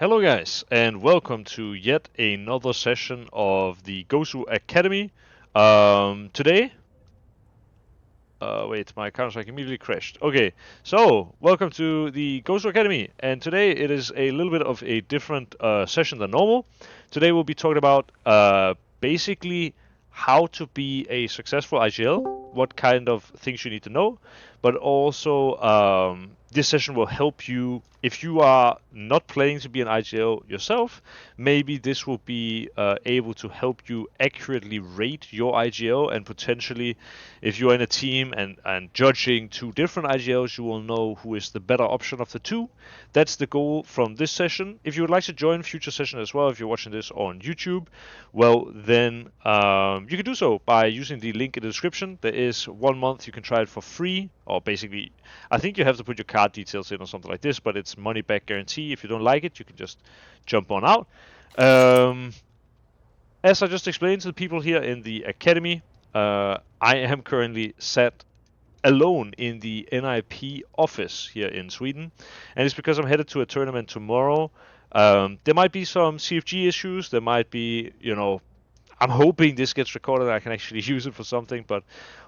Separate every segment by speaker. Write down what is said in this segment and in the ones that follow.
Speaker 1: Hello guys, and welcome to yet another session of the Gosu Academy. Today, wait, my Counter-Strike immediately crashed. Okay, so welcome to the Gosu Academy, and today it is a little bit of a different session than normal. Today we'll be talking about basically how to be a successful IGL, what kind of things you need to know, but also this session will help you if you are not planning to be an IGL yourself. Maybe this will be able to help you accurately rate your IGL, and potentially if you're in a team and judging two different IGLs, you will know who is the better option of the two. That's the goal from this session. If you would like to join future sessions as well, if you're watching this on YouTube, well, then you can do so by using the link in the description. There is 1 month you can try it for free, or basically, I think you have to put your card details in or something like this, but it's money back guarantee. If you don't like it, you can just jump on out. As I just explained to the people here in the academy, I am currently sat alone in the NIP office here in Sweden, and it's because I'm headed to a tournament tomorrow. There might be some CFG issues. There might be, I'm hoping this gets recorded and I can actually use it for something, but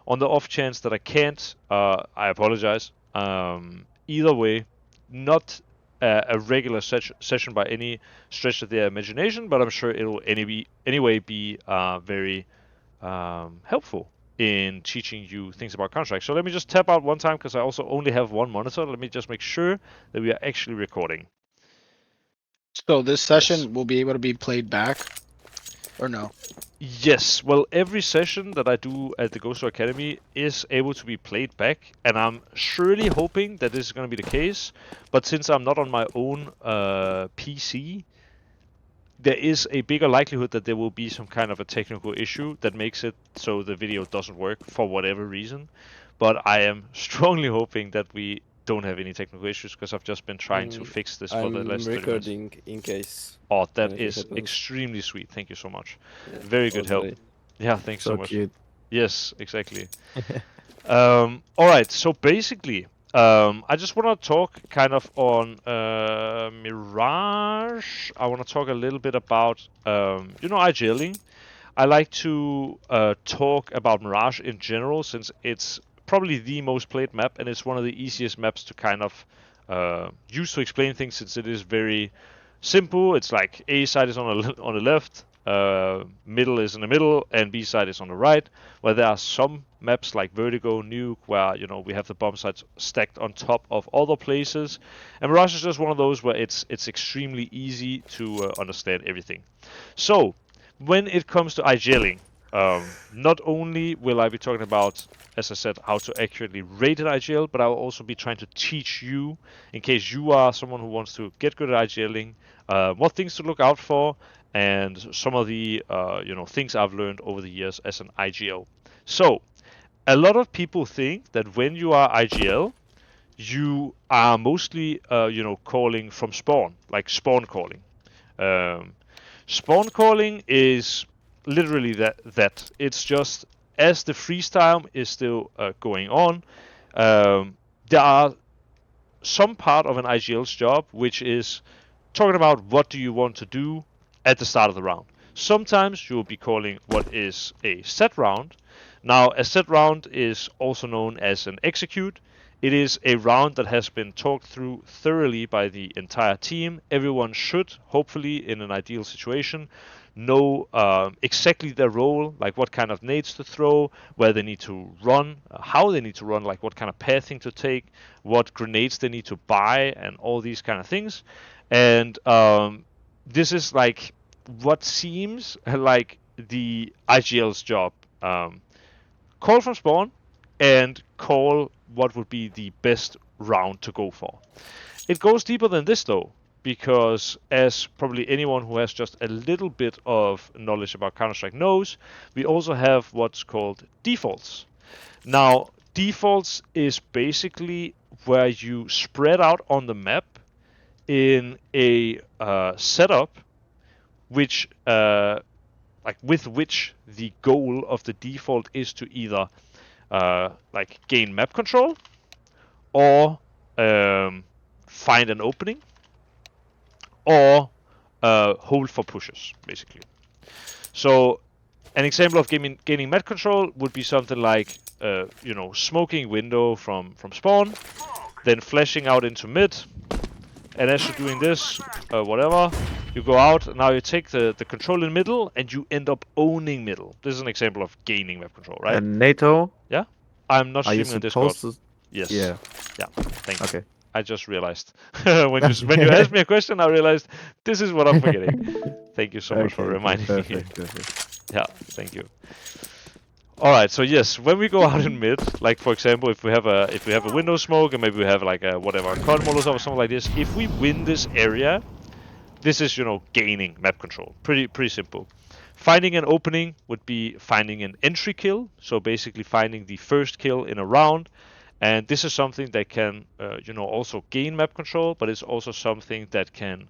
Speaker 1: on the off chance that I can't, I apologize. Either way, not a regular session by any stretch of the imagination, but I'm sure it'll anyway be very helpful in teaching you things about Counter-Strike. So let me just tap out one time because I also only have one monitor. Let me just make sure that we are actually recording.
Speaker 2: So this
Speaker 1: Yes.
Speaker 2: session will be able to be played back, or no?
Speaker 1: Yes, well, every session that I do at the Gosu Academy is able to be played back, and I'm surely hoping that this is going to be the case. But since I'm not on my own PC, there is a bigger likelihood that there will be some kind of a technical issue that makes it so the video doesn't work for whatever reason. But I am strongly hoping that we don't have any technical issues because I've just been trying to fix this for the
Speaker 3: I'm
Speaker 1: last 30 minutes.
Speaker 3: recording in case
Speaker 1: Oh, that
Speaker 3: anything
Speaker 1: is
Speaker 3: happens.
Speaker 1: extremely sweet. Thank you so much.
Speaker 3: Yeah,
Speaker 1: Very
Speaker 3: that
Speaker 1: good
Speaker 3: was
Speaker 1: help.
Speaker 3: very-
Speaker 1: Yeah, thanks so
Speaker 3: So
Speaker 1: much.
Speaker 3: cute.
Speaker 1: Yes, exactly. All right, so basically, I just want to talk kind of on Mirage. I want to talk a little bit about, IGLing. I like to talk about Mirage in general since it's probably the most played map and it's one of the easiest maps to kind of use to explain things since it is very simple. It's like A side is on the left, middle is in the middle, and B side is on the right. Where there are some maps like Vertigo, Nuke, where we have the bomb sites stacked on top of other places, and Mirage is just one of those where it's extremely easy to understand everything. So when it comes to IGLing, not only will I be talking about, as I said, how to accurately rate an IGL, but I will also be trying to teach you, in case you are someone who wants to get good at IGLing, what things to look out for, and some of the things I've learned over the years as an IGL. So a lot of people think that when you are IGL, you are mostly calling from spawn, like spawn calling. Um, Spawn calling is literally that. It's just as the freestyle is still going on, there are some part of an IGL's job which is talking about what do you want to do at the start of the round. Sometimes you'll be calling what is a set round. Now, a set round is also known as an execute. It is a round that has been talked through thoroughly by the entire team. Everyone should, hopefully, in an ideal situation, know exactly their role, like what kind of nades to throw, where they need to run, how they need to run, like what kind of pathing to take, what grenades they need to buy, and all these kind of things. And this is like what seems like the IGL's job. Call from spawn and call what would be the best round to go for. It goes deeper than this though, because as probably anyone who has just a little bit of knowledge about Counter-Strike knows, we also have what's called defaults. Now, defaults is basically where you spread out on the map in a setup which with which the goal of the default is to either gain map control or find an opening or hold for pushes, basically. So an example of gaining map control would be something like, smoking window from spawn, then flashing out into mid, and as you're doing this, whatever, you go out, and now you take the control in middle, and you end up owning middle. This is an example of gaining map control, right?
Speaker 3: And NATO,
Speaker 1: Yeah? I'm not
Speaker 3: are you
Speaker 1: streaming on Discord.
Speaker 3: supposed to?
Speaker 1: Yes.
Speaker 3: Yeah.
Speaker 1: Yeah, thank you.
Speaker 3: Okay.
Speaker 1: I just realized. when you asked me a question, I realized this is what I'm forgetting. Thank you so much for reminding me.
Speaker 3: Perfect.
Speaker 1: Yeah, thank you. All right, so yes, when we go out in mid, like for example, if we have a window smoke and maybe we have like a whatever card molotov or something like this, if we win this area, this is gaining map control. Pretty simple. Finding an opening would be finding an entry kill, so basically finding the first kill in a round, and this is something that can also gain map control, but it's also something that can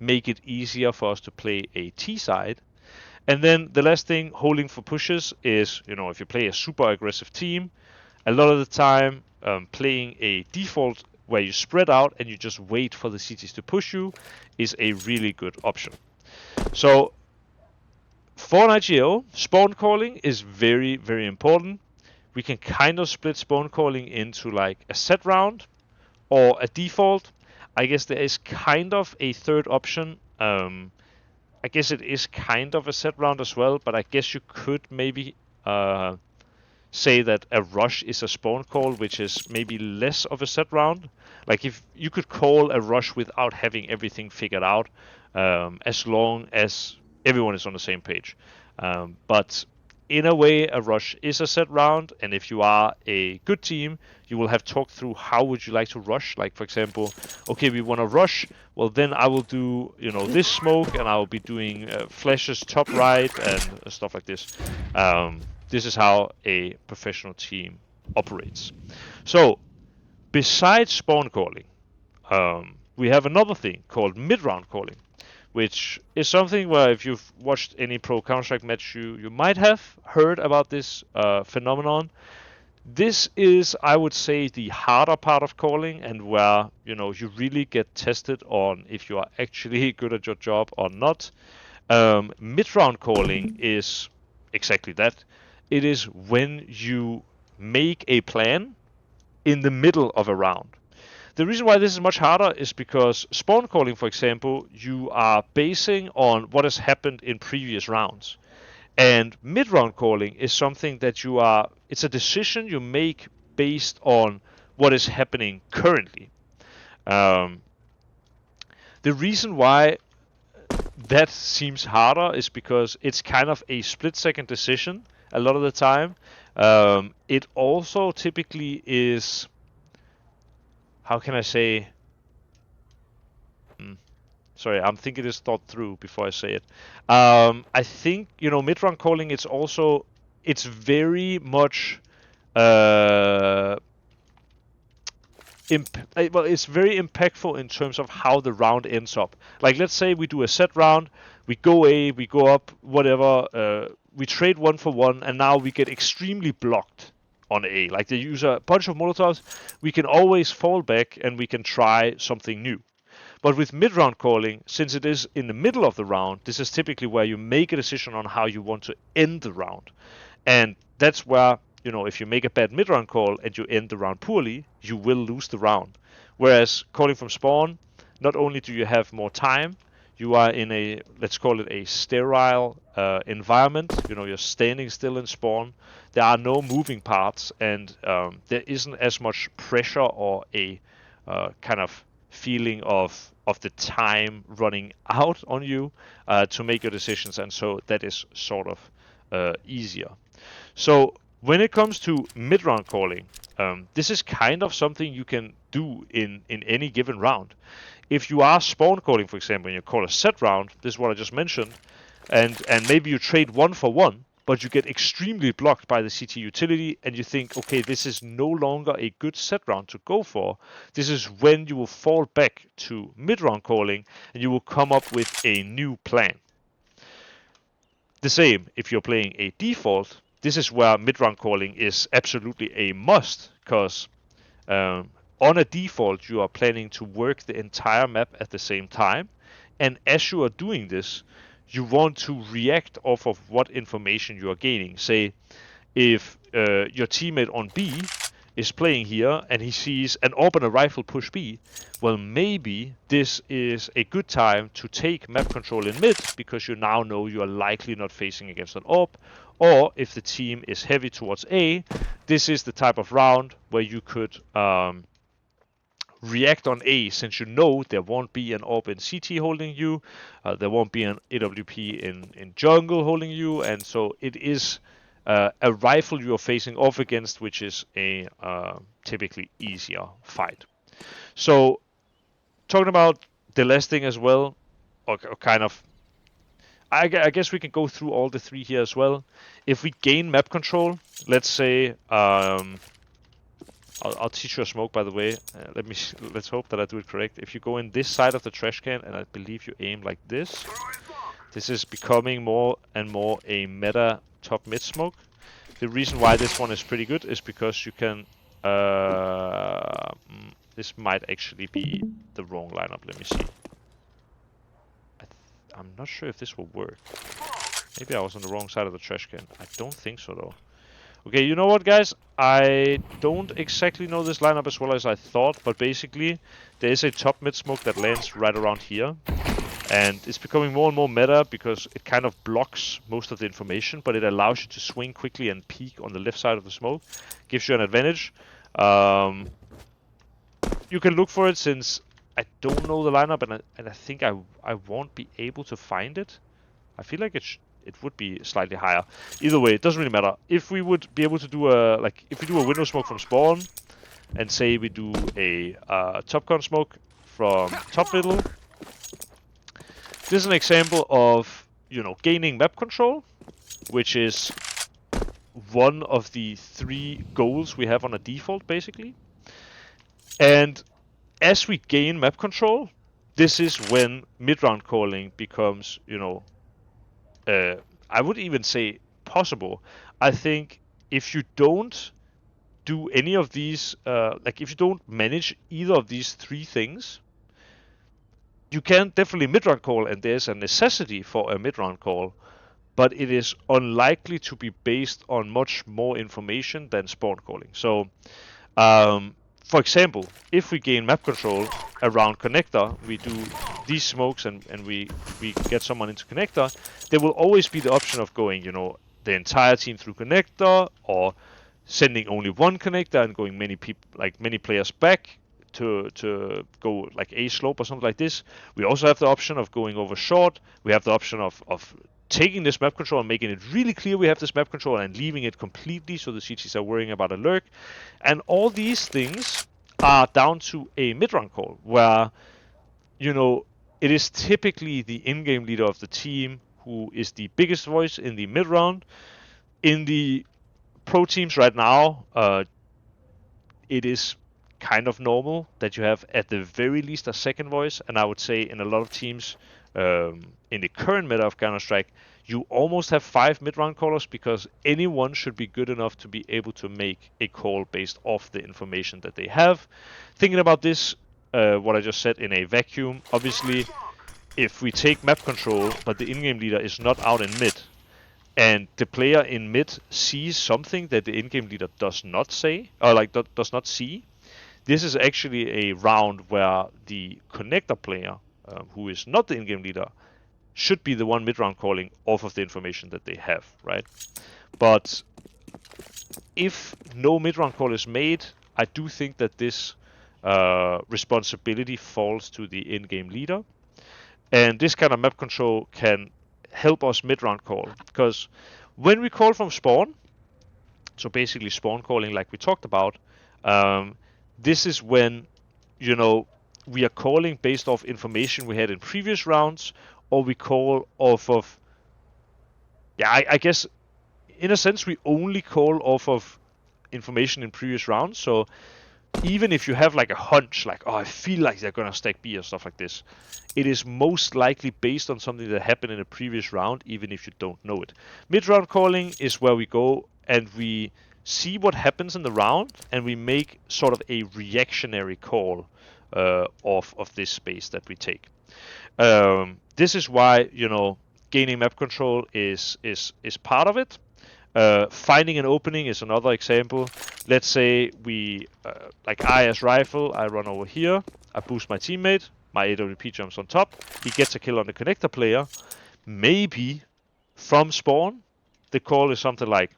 Speaker 1: make it easier for us to play a T side. And then the last thing, holding for pushes, is if you play a super aggressive team, a lot of the time playing a default where you spread out and you just wait for the CTs to push you is a really good option. So for an IGL, spawn calling is very, very important. We can kind of split spawn calling into like a set round or a default. I guess there is kind of a third option. I guess it is kind of a set round as well, but I guess you could maybe say that a rush is a spawn call, which is maybe less of a set round. Like if you could call a rush without having everything figured out, as long as everyone is on the same page. But in a way, a rush is a set round, and if you are a good team, you will have talked through how would you like to rush. Like for example, okay, we want to rush. Well, then I will do this smoke, and I will be doing flashes top right and stuff like this. This is how a professional team operates. So, besides spawn calling, we have another thing called mid-round calling, which is something where if you've watched any pro Counter-Strike match, you might have heard about this phenomenon. This is, I would say, the harder part of calling, and where you really get tested on if you are actually good at your job or not. Mid-round calling is exactly that. It is when you make a plan in the middle of a round. The reason why this is much harder is because spawn calling, for example, you are basing on what has happened in previous rounds. And mid-round calling is something that it's a decision you make based on what is happening currently. The reason why that seems harder is because it's kind of a split-second decision a lot of the time. It also typically is, how can I say? Sorry, I'm thinking this thought through before I say it. I think mid-round calling. It's very much it's very impactful in terms of how the round ends up. Like let's say we do a set round, we go A, we go up, whatever. We trade 1-for-1, and now we get extremely blocked on A. Like they use a bunch of molotovs, we can always fall back and we can try something new. But with mid-round calling, since it is in the middle of the round, this is typically where you make a decision on how you want to end the round. And that's where, if you make a bad mid-round call and you end the round poorly, you will lose the round. Whereas calling from spawn, not only do you have more time, you are in a, let's call it a sterile environment. You're standing still in spawn. There are no moving parts, and there isn't as much pressure or a kind of feeling of the time running out on you to make your decisions, and so that is sort of easier. So when it comes to mid-round calling, this is kind of something you can do in any given round. If you are spawn calling, for example, and you call a set round, this is what I just mentioned, and maybe you trade 1-for-1, but you get extremely blocked by the CT utility, and you think, okay, this is no longer a good set round to go for. This is when you will fall back to mid-round calling, and you will come up with a new plan. The same if you're playing a default. This is where mid-round calling is absolutely a must, because on a default, you are planning to work the entire map at the same time. And as you are doing this, you want to react off of what information you are gaining. Say, if your teammate on B is playing here and he sees an AWP and a rifle push B, well, maybe this is a good time to take map control in mid, because you now know you are likely not facing against an AWP. Or if the team is heavy towards A, this is the type of round where you could react on A, since you know there won't be an AWP in CT holding you, there won't be an AWP in jungle holding you, and so it is a rifle you are facing off against, which is a typically easier fight. So, talking about the last thing as well, or kind of, I guess we can go through all the three here as well. If we gain map control, let's say, I'll teach you a smoke, by the way. Let's hope that I do it correct. If you go in this side of the trash can, and I believe you aim like this, this is becoming more and more a meta top mid smoke. The reason why this one is pretty good is because you can. This might actually be the wrong lineup. Let me see. I'm not sure if this will work. Maybe I was on the wrong side of the trash can. I don't think so though. Okay, you know what, guys? I don't exactly know this lineup as well as I thought, but basically, there is a top mid smoke that lands right around here. And it's becoming more and more meta because it kind of blocks most of the information, but it allows you to swing quickly and peek on the left side of the smoke. Gives you an advantage. You can look for it, since I don't know the lineup, and I think I won't be able to find it. I feel like it would be slightly higher. Either way, it doesn't really matter. If we would be able to do if we do a window smoke from spawn, and say we do a top gun smoke from top middle, this is an example of, gaining map control, which is one of the 3 goals we have on a default, basically. And as we gain map control, this is when mid-round calling becomes, I would even say possible. I think if you don't do any of these, if you don't manage either of these 3 things, you can definitely mid-round call, and there's a necessity for a mid-round call, but it is unlikely to be based on much more information than spawn calling. So, for example, if we gain map control around connector, we do these smokes and we get someone into connector, there will always be the option of going, the entire team through connector, or sending only one connector and going many players back to go like a slope or something like this. We also have the option of going over short. We have the option of taking this map control and making it really clear we have this map control and leaving it completely so the CTs are worrying about a lurk. And all these things are down to a mid-round call where, it is typically the in-game leader of the team who is the biggest voice in the mid-round. In the pro teams right now, it is kind of normal that you have at the very least a second voice, and I would say in a lot of teams in the current meta of Counter-Strike, you almost have 5 mid-round callers, because anyone should be good enough to be able to make a call based off the information that they have. Thinking about this, what I just said in a vacuum, obviously, if we take map control, but the in-game leader is not out in mid, and the player in mid sees something that the in-game leader does not say, or does not see, this is actually a round where the connector player, who is not the in-game leader, should be the one mid-round calling off of the information that they have, right? But if no mid-round call is made, I do think that this responsibility falls to the in-game leader. And this kind of map control can help us mid-round call, because when we call from spawn, so basically spawn calling like we talked about, this is when, we are calling based off information we had in previous rounds, or we call off of, I guess, in a sense, we only call off of information in previous rounds. So even if you have like a hunch, like, I feel like they're gonna stack B or stuff like this, it is most likely based on something that happened in a previous round, even if you don't know it. Mid-round calling is where we go and we see what happens in the round, and we make sort of a reactionary call of this space that we take. This is why, gaining map control is part of it. Finding an opening is another example. Let's say like I as rifle, I run over here, I boost my teammate, my AWP jumps on top, he gets a kill on the connector player. Maybe from spawn, the call is something like,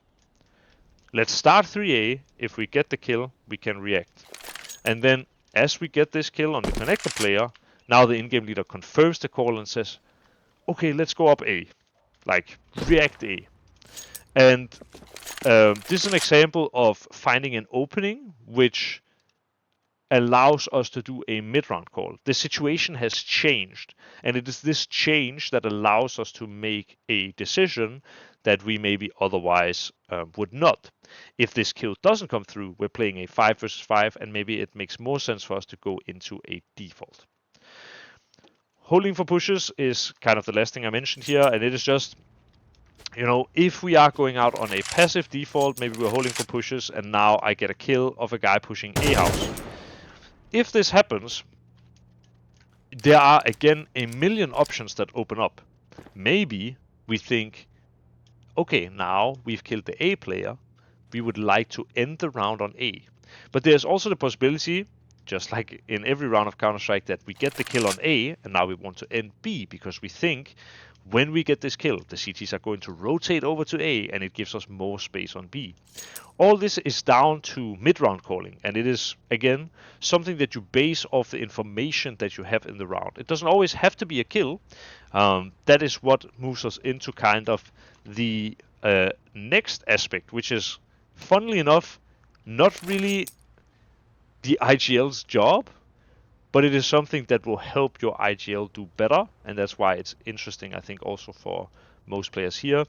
Speaker 1: let's start 3A, if we get the kill, we can react. And then as we get this kill on the connector player, now the in-game leader confirms the call and says, okay, let's go up A, like react A. And this is an example of finding an opening which allows us to do a mid-round call. The situation has changed, and it is this change that allows us to make a decision that we maybe otherwise would not. If this kill doesn't come through, we're playing a 5 versus 5, and maybe it makes more sense for us to go into a default. Holding for pushes is kind of the last thing I mentioned here, and it is just, if we are going out on a passive default, maybe we're holding for pushes, and now I get a kill of a guy pushing A house. If this happens, there are again a million options that open up. Maybe we think, okay, now we've killed the A player, we would like to end the round on A. But there's also the possibility, just like in every round of Counter-Strike, that we get the kill on A and now we want to end B because we think when we get this kill, the CTs are going to rotate over to A and it gives us more space on B. All this is down to mid-round calling, and it is, again, something that you base off the information that you have in the round. It doesn't always have to be a kill. That is what moves us into kind of the next aspect, which is, funnily enough, not really the IGL's job, but it is something that will help your IGL do better, and that's why it's interesting, I think, also for most players here.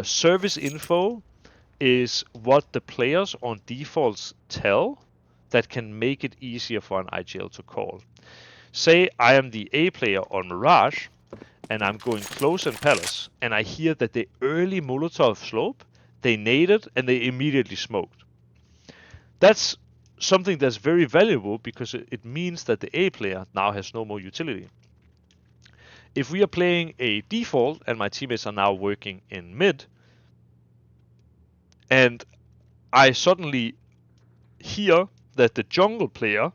Speaker 1: Service info is what the players on defaults tell that can make it easier for an IGL to call. Say I am the A player on Mirage, and I'm going close in Palace, and I hear that the early Molotov slope, they naded and they immediately smoked. That's something that's very valuable because it means that the A player now has no more utility. If we are playing a default and my teammates are now working in mid, and I suddenly hear that the jungle player,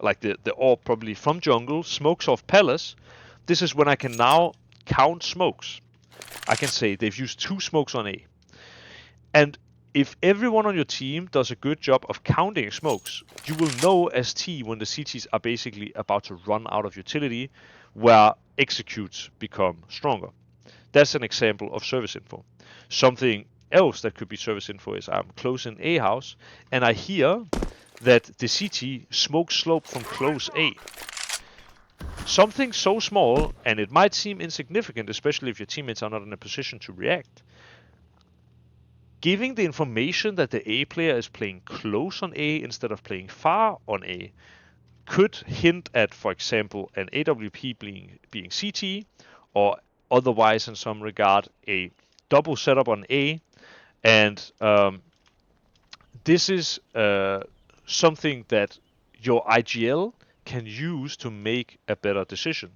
Speaker 1: like the orb probably from jungle, smokes off Palace, this is when I can now count smokes. I can say they've used 2 smokes on A. And if everyone on your team does a good job of counting smokes, you will know as T when the CTs are basically about to run out of utility, where executes become stronger. That's an example of service info. Something else that could be service info is I'm close in A house, and I hear that the CT smokes slope from close A. Something so small, and it might seem insignificant, especially if your teammates are not in a position to react. Giving the information that the A player is playing close on A instead of playing far on A could hint at, for example, an AWP being CT, or otherwise in some regard a double setup on A. And this is something that your IGL can use to make a better decision.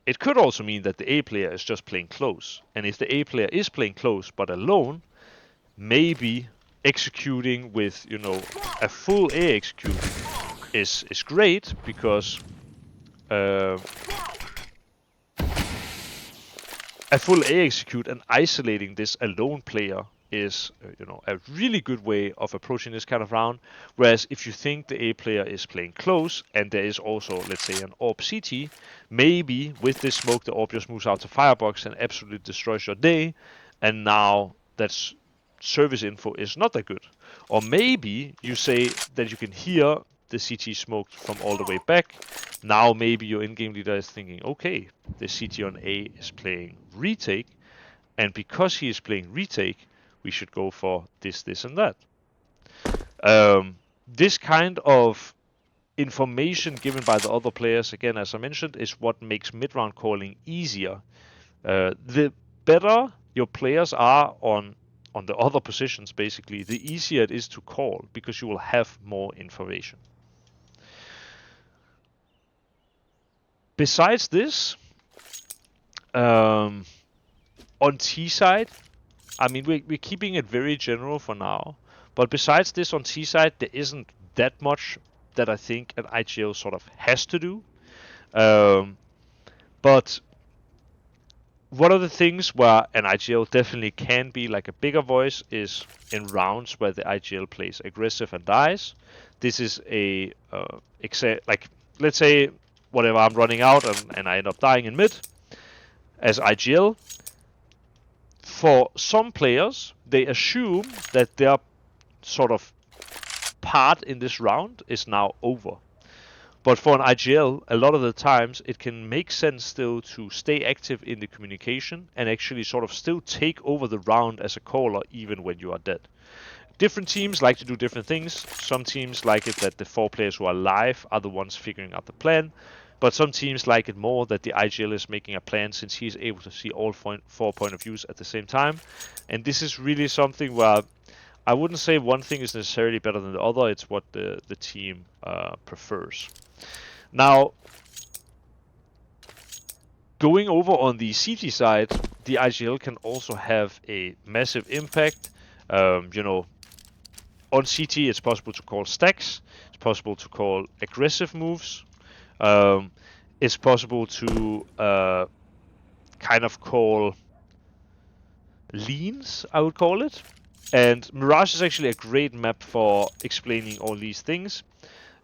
Speaker 1: It could also mean that the A player is just playing close. And if the A player is playing close but alone, maybe executing with, a full A execute is great, because a full A execute and isolating this alone player is, a really good way of approaching this kind of round. Whereas if you think the A player is playing close and there is also, let's say, an AWP CT, maybe with this smoke the AWP just moves out to firebox and absolutely destroys your day, and now that's service info is not that good. Or maybe you say that you can hear the CT smoked from all the way back. Now maybe your in-game leader is thinking, okay, the CT on A is playing retake, and because he is playing retake, we should go for this, this, and that. This kind of information given by the other players, again, as I mentioned, is what makes mid-round calling easier. The better your players are on on the other positions, basically, the easier it is to call because you will have more information. Besides this, on T side, I mean, we're keeping it very general for now. But besides this, on T side, there isn't that much that I think an IGL sort of has to do. But one of the things where an IGL definitely can be like a bigger voice is in rounds where the IGL plays aggressive and dies. This is a like, let's say whatever, I'm running out and I end up dying in mid as IGL. For some players, they assume that their sort of part in this round is now over. But for an IGL, a lot of the times it can make sense still to stay active in the communication and actually sort of still take over the round as a caller even when you are dead. Different teams like to do different things. Some teams like it that the 4 players who are live are the ones figuring out the plan. But some teams like it more that the IGL is making a plan since he is able to see all 4 point of views at the same time. And this is really something where I wouldn't say one thing is necessarily better than the other. It's what the team prefers. Now, going over on the CT side, the IGL can also have a massive impact. You know, on CT, it's possible to call stacks. It's possible to call aggressive moves. It's possible to kind of call leans, I would call it. And Mirage is actually a great map for explaining all these things.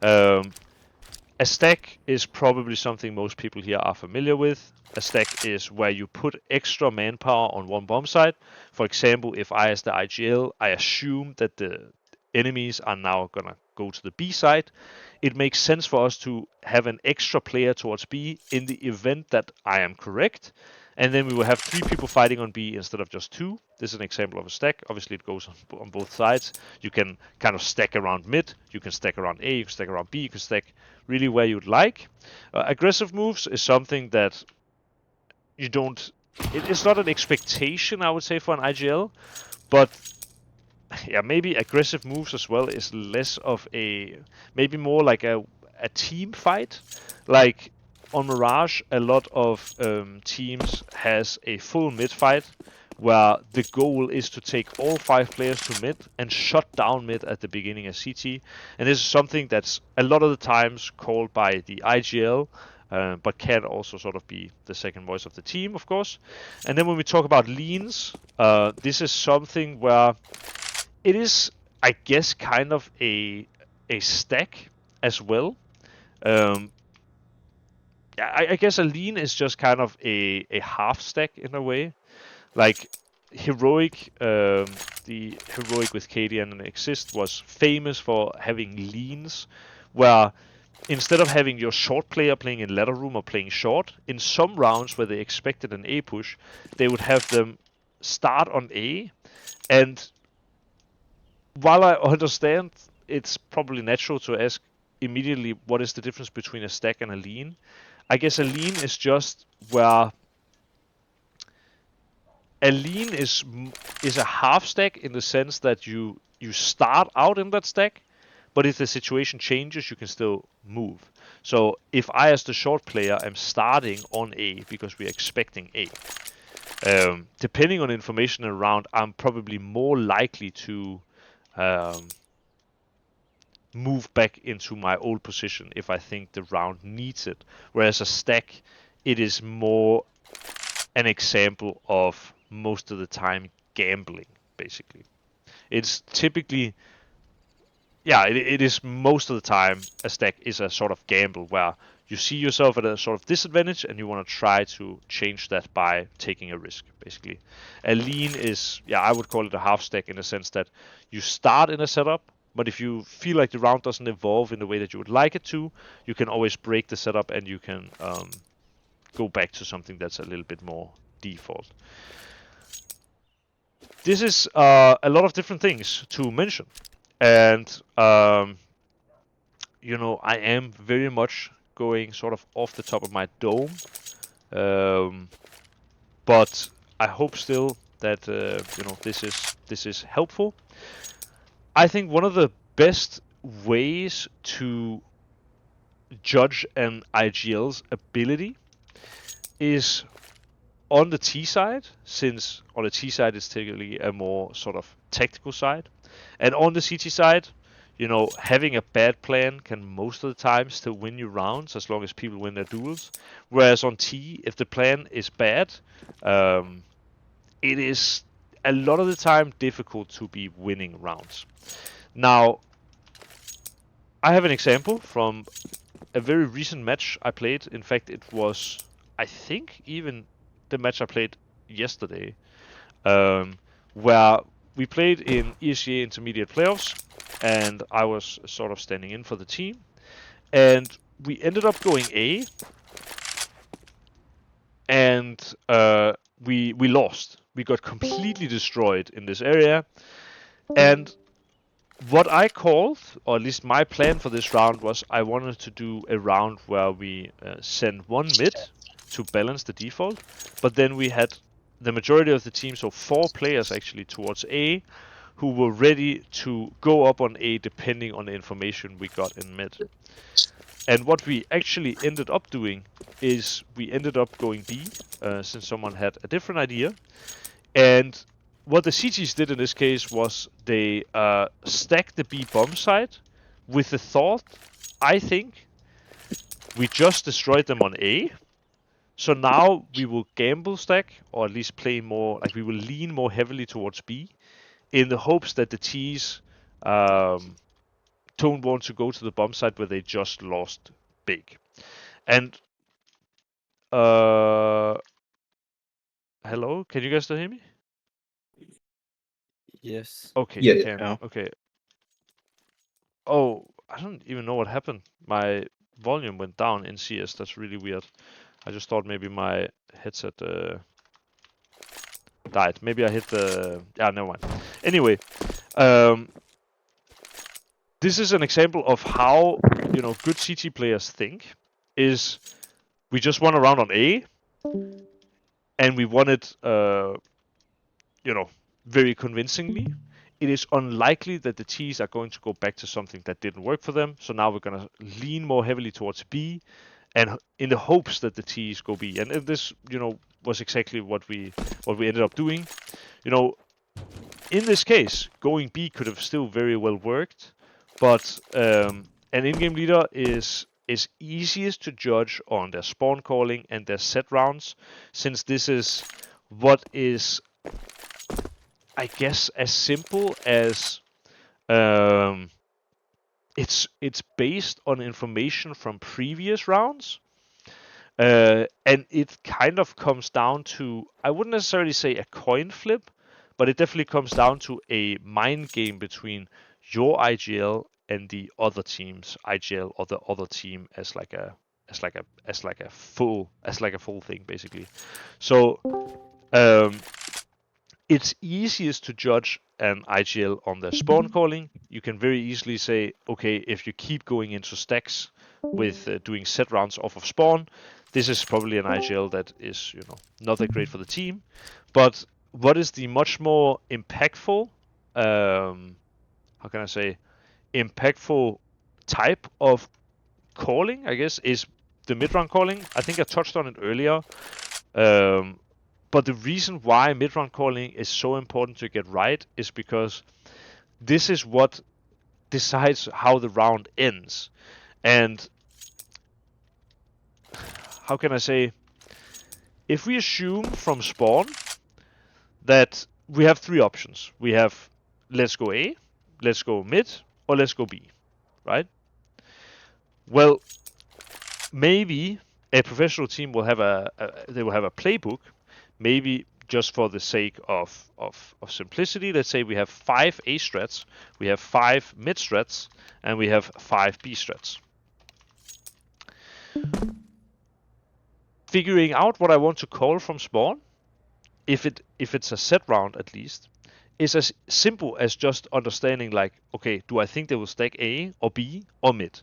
Speaker 1: A stack is probably something most people here are familiar with. A stack is where you put extra manpower on one bomb site. For example, if I as the IGL, I assume that the enemies are now gonna go to the B side, it makes sense for us to have an extra player towards B in the event that I am correct. And then we will have 3 people fighting on B instead of just 2. This is an example of a stack. Obviously, it goes on both sides. You can kind of stack around mid. You can stack around A. You can stack around B. You can stack really where you'd like. Aggressive moves is something that you don't... It's not an expectation, I would say, for an IGL. But yeah, maybe aggressive moves as well is less of a... Maybe more like a team fight. Like... On Mirage, a lot of teams has a full mid fight where the goal is to take all 5 players to mid and shut down mid at the beginning of CT. And this is something that's a lot of the times called by the IGL, but can also sort of be the second voice of the team, of course. And then when we talk about leans, this is something where it is, I guess, kind of a stack as well. I guess a lean is just kind of a half stack in a way. Like heroic, the heroic with KDN and Exist was famous for having leans, where instead of having your short player playing in ladder room or playing short, in some rounds where they expected an A push, they would have them start on A. And while I understand it's probably natural to ask immediately what is the difference between a stack and a lean, I guess a lean is just where a lean is a half stack in the sense that you start out in that stack, but if the situation changes, you can still move. So if I, as the short player, am starting on A because we're expecting A, depending on information around, I'm probably more likely to move back into my old position if I think the round needs it. Whereas a stack, it is more an example of most of the time gambling, basically. It's typically, yeah, it is most of the time a stack is a sort of gamble where you see yourself at a sort of disadvantage and you want to try to change that by taking a risk, basically. A lean is, yeah, I would call it a half stack in the sense that you start in a setup, but if you feel like the round doesn't evolve in the way that you would like it to, you can always break the setup and you can go back to something that's a little bit more default. This is a lot of different things to mention. And, you know, I am very much going sort of off the top of my dome. But I hope still that this is helpful. I think one of the best ways to judge an IGL's ability is on the T side, since on the T side it's typically a more sort of tactical side, and on the CT side, having a bad plan can most of the time still win you rounds as long as people win their duels. Whereas on T, if the plan is bad, it is a lot of the time difficult to be winning rounds. Now, I have an example from a very recent match I played. In fact, it was, I think, even the match I played yesterday, where we played in ESGA Intermediate Playoffs, and I was sort of standing in for the team, and we ended up going A, and we lost. We got completely destroyed in this area, and what I called, or at least my plan for this round, was I wanted to do a round where we send one mid to balance the default, but then we had the majority of the team, so 4 players actually, towards A, who were ready to go up on A depending on the information we got in mid. And what we actually ended up doing is we ended up going B, since someone had a different idea. And what the CTs did in this case was they stacked the B bomb site with the thought, I think, we just destroyed them on A. So now we will gamble stack, or at least play more, like we will lean more heavily towards B, in the hopes that the Ts don't want to go to the bomb site where they just lost big. And hello, can you guys still hear me?
Speaker 3: Yes.
Speaker 1: Okay,
Speaker 4: Yeah.
Speaker 1: you can.
Speaker 2: Yeah.
Speaker 1: Okay. Oh, I don't even know what happened. My volume went down in CS. That's really weird. I just thought maybe my headset died. Maybe I hit the... Yeah, never mind. Anyway, this is an example of how, good CT players think. Is we just won a round on A, and we won it, very convincingly. It is unlikely that the Ts are going to go back to something that didn't work for them. So now we're going to lean more heavily towards B, and in the hopes that the Ts go B. And this, was exactly what we ended up doing. In this case, going B could have still very well worked, but an in-game leader is easiest to judge on their spawn calling and their set rounds, since this is what is, I guess, as simple as it's based on information from previous rounds, and it kind of comes down to, I wouldn't necessarily say a coin flip, but it definitely comes down to a mind game between your IGL and the other team's IGL, or the other team as like a full thing, basically. So it's easiest to judge an IGL on their spawn calling. You can very easily say, okay, if you keep going into stacks with doing set rounds off of spawn, this is probably an IGL that is, not that great for the team. But what is the much more impactful, how can I say, impactful type of calling, I guess, is the mid-round calling. I think I touched on it earlier. But the reason why mid-round calling is so important to get right is because this is what decides how the round ends. And how can I say, if we assume from spawn that we have 3 options. We have let's go A, let's go mid, or let's go B, right? Well, maybe a professional team will have a playbook, maybe just for the sake of simplicity. Let's say we have 5 A strats, we have 5 mid strats, and we have 5 B strats. Figuring out what I want to call from spawn, if it's a set round at least, is as simple as just understanding, like, okay, do I think they will stack A or B or mid?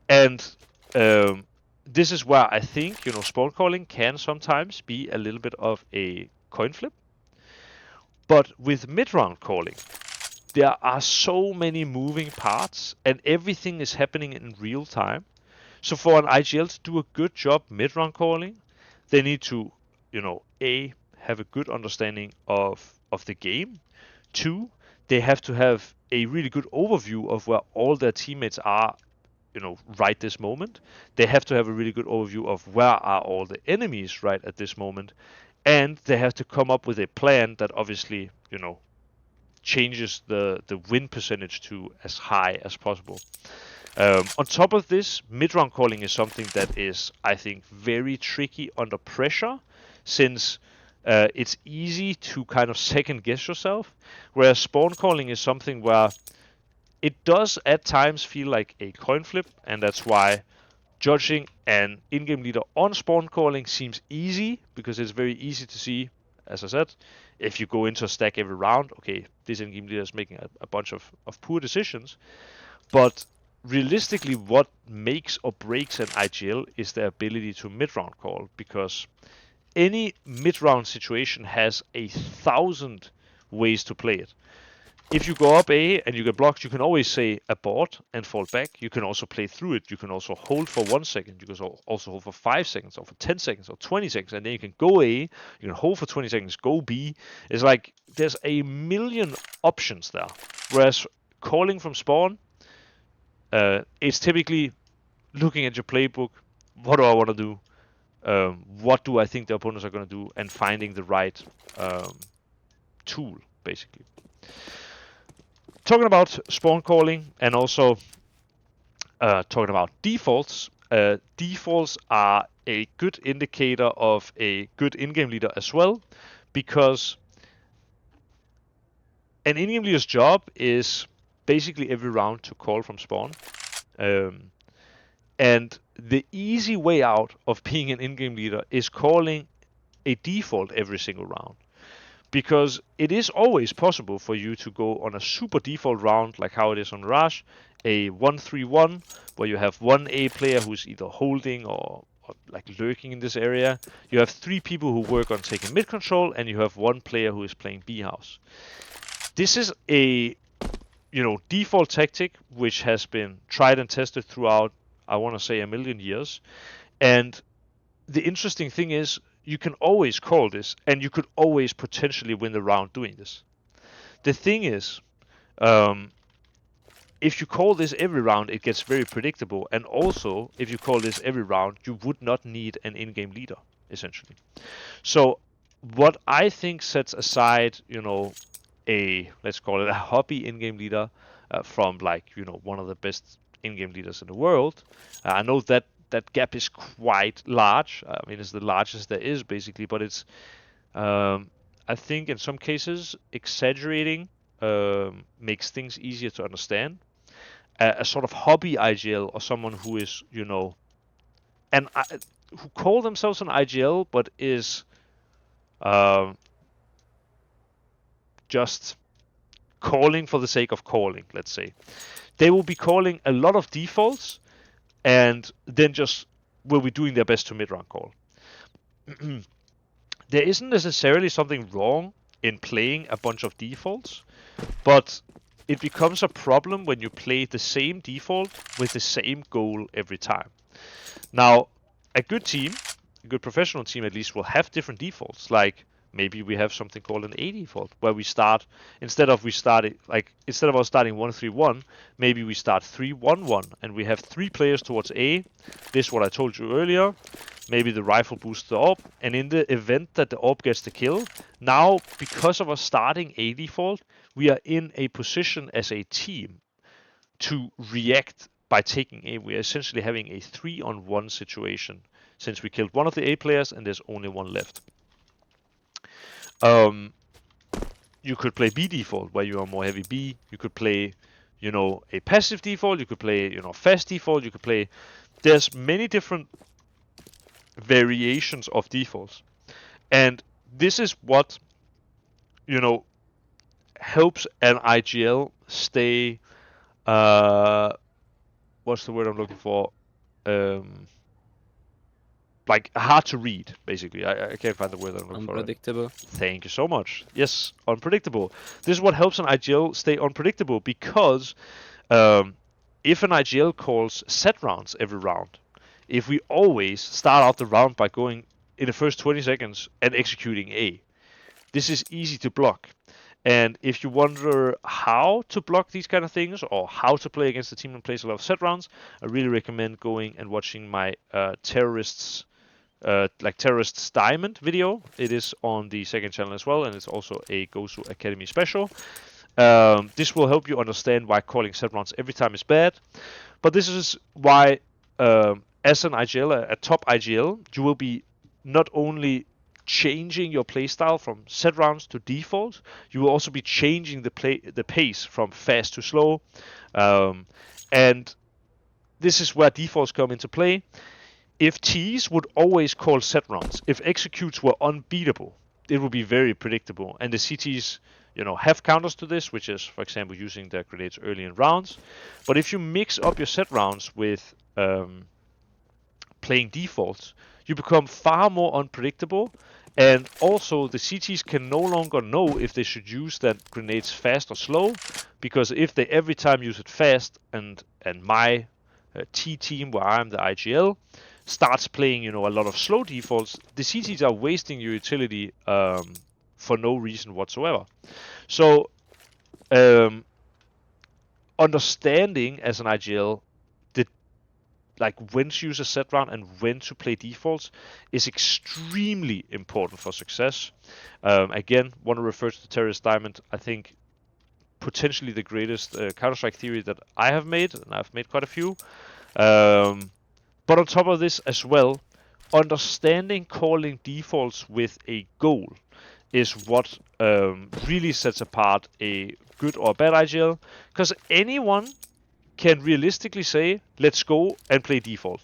Speaker 1: And this is where I think, spawn calling can sometimes be a little bit of a coin flip. But with mid-round calling, there are so many moving parts and everything is happening in real time. So for an IGL to do a good job mid-round calling, they need to, A, have a good understanding of the game. Two, they have to have a really good overview of where all their teammates are, right this moment. They have to have a really good overview of where are all the enemies right at this moment. And they have to come up with a plan that obviously, changes the win percentage to as high as possible. On top of this, mid-round calling is something that is, I think, very tricky under pressure, since it's easy to kind of second guess yourself, whereas spawn calling is something where it does at times feel like a coin flip, and that's why judging an in-game leader on spawn calling seems easy, because it's very easy to see, as I said, if you go into a stack every round, okay, this in-game leader is making a bunch of poor decisions. But realistically, what makes or breaks an IGL is the ability to mid-round call, because any mid-round situation has 1,000 ways to play it. If you go up A and you get blocked, you can always say abort and fall back. You can also play through it. You can also hold for 1 second. You can also hold for 5 seconds or for 10 seconds or 20 seconds. And then you can go A, you can hold for 20 seconds, go B. It's like there's a million options there. Whereas calling from spawn, it's typically looking at your playbook. What do I want to do? What do I think the opponents are going to do? And finding the right tool, basically. Talking about spawn calling and also talking about defaults. Defaults are a good indicator of a good in-game leader as well, because an in-game leader's job is basically every round to call from spawn. And the easy way out of being an in-game leader is calling a default every single round. Because it is always possible for you to go on a super default round, like how it is on Rush, a 1-3-1, where you have one A player who's either holding or like lurking in this area. You have 3 people who work on taking mid control, and you have 1 player who is playing B house. This is a default tactic which has been tried and tested throughout, I want to say, a million years. And the interesting thing is, you can always call this, and you could always potentially win the round doing this. The thing is, if you call this every round, it gets very predictable. And also, if you call this every round, you would not need an in-game leader, essentially. So what I think sets aside, let's call it a hobby in-game leader from one of the best in-game leaders in the world. I know that gap is quite large. I mean, it's the largest there is, basically, but it's, I think in some cases, exaggerating makes things easier to understand. A sort of hobby IGL, or someone who is, who call themselves an IGL, but is just calling for the sake of calling, let's say. They will be calling a lot of defaults, and then just will be doing their best to mid-round call. There isn't necessarily something wrong in playing a bunch of defaults, but it becomes a problem when you play the same default with the same goal every time. Now, a good team, a good professional team at least, will have different defaults. Like maybe we have something called an A default, where we start, instead of us starting 1-3-1, maybe we start 3-1-1, and we have 3 players towards A. This is what I told you earlier. Maybe the rifle boosts the AWP, and in the event that the AWP gets the kill, now, because of us starting A default, we are in a position as a team to react by taking A. We are essentially having a 3-on-1 situation, since we killed one of the A players and there's only one left. You could play B default, where you are more heavy B. You could play, a passive default. You could play, fast default. You could play. There's many different variations of defaults, and this is what helps an IGL stay. What's the word I'm looking for? like hard to read, basically. I can't find the word I'm looking for.
Speaker 3: Unpredictable.
Speaker 1: Thank you so much. Yes, unpredictable. This is what helps an IGL stay unpredictable, because if an IGL calls set rounds every round, if we always start out the round by going in the first 20 seconds and executing A, this is easy to block. And if you wonder how to block these kind of things, or how to play against a team that plays a lot of set rounds, I really recommend going and watching my terrorists Diamond video. It is on the second channel as well, and it's also a Gosu Academy special. This will help you understand why calling set rounds every time is bad. But this is why, as an IGL, a top IGL, you will be not only changing your playstyle from set rounds to default, you will also be changing the pace from fast to slow. And this is where defaults come into play. If Ts would always call set rounds, if executes were unbeatable, it would be very predictable. And the CTs, have counters to this, which is, for example, using their grenades early in rounds. But if you mix up your set rounds with playing defaults, you become far more unpredictable. And also, the CTs can no longer know if they should use that grenades fast or slow, because if they every time use it fast, and my T team, where I'm the IGL, starts playing, a lot of slow defaults, the CTs are wasting your utility for no reason whatsoever. So, understanding as an IGL when to use a set round and when to play defaults is extremely important for success. Again, want to refer to the Terrorist Diamond. I think potentially the greatest Counter-Strike theory that I have made, and I've made quite a few. But on top of this as well, understanding calling defaults with a goal is what really sets apart a good or bad IGL, because anyone can realistically say, let's go and play default.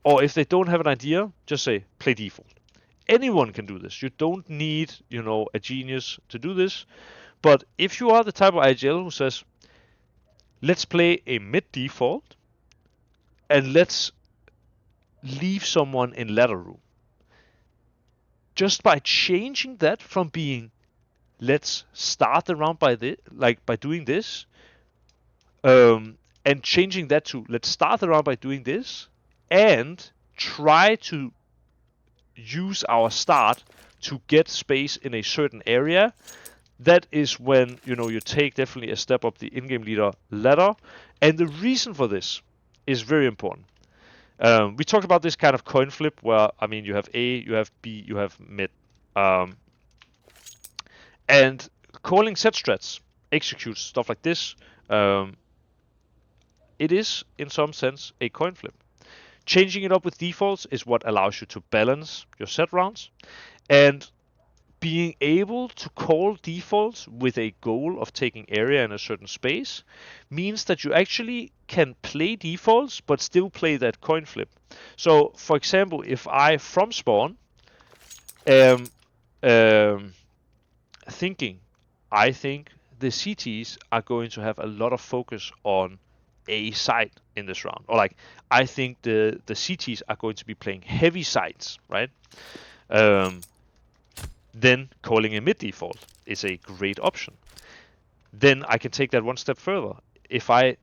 Speaker 1: Or if they don't have an idea, just say, play default. Anyone can do this. You don't need, a genius to do this. But if you are the type of IGL who says, let's play a mid default and let's leave someone in ladder room, just by changing that from being, let's start the round by doing this, and changing that to, let's start the round by doing this, and try to use our start to get space in a certain area, that is when, you take definitely a step up the in-game leader ladder. And the reason for this is very important. We talked about this kind of coin flip where, you have A, you have B, you have mid. And calling set strats, executes, stuff like this, it is, in some sense, a coin flip. Changing it up with defaults is what allows you to balance your set rounds. And being able to call defaults with a goal of taking area in a certain space means that you actually can play defaults but still play that coin flip. So, for example, if I, from spawn, am thinking, I think the CTs are going to have a lot of focus on a side in this round. Or I think the CTs are going to be playing heavy sides, right? Then calling a mid default is a great option. Then I can take that one step further. If I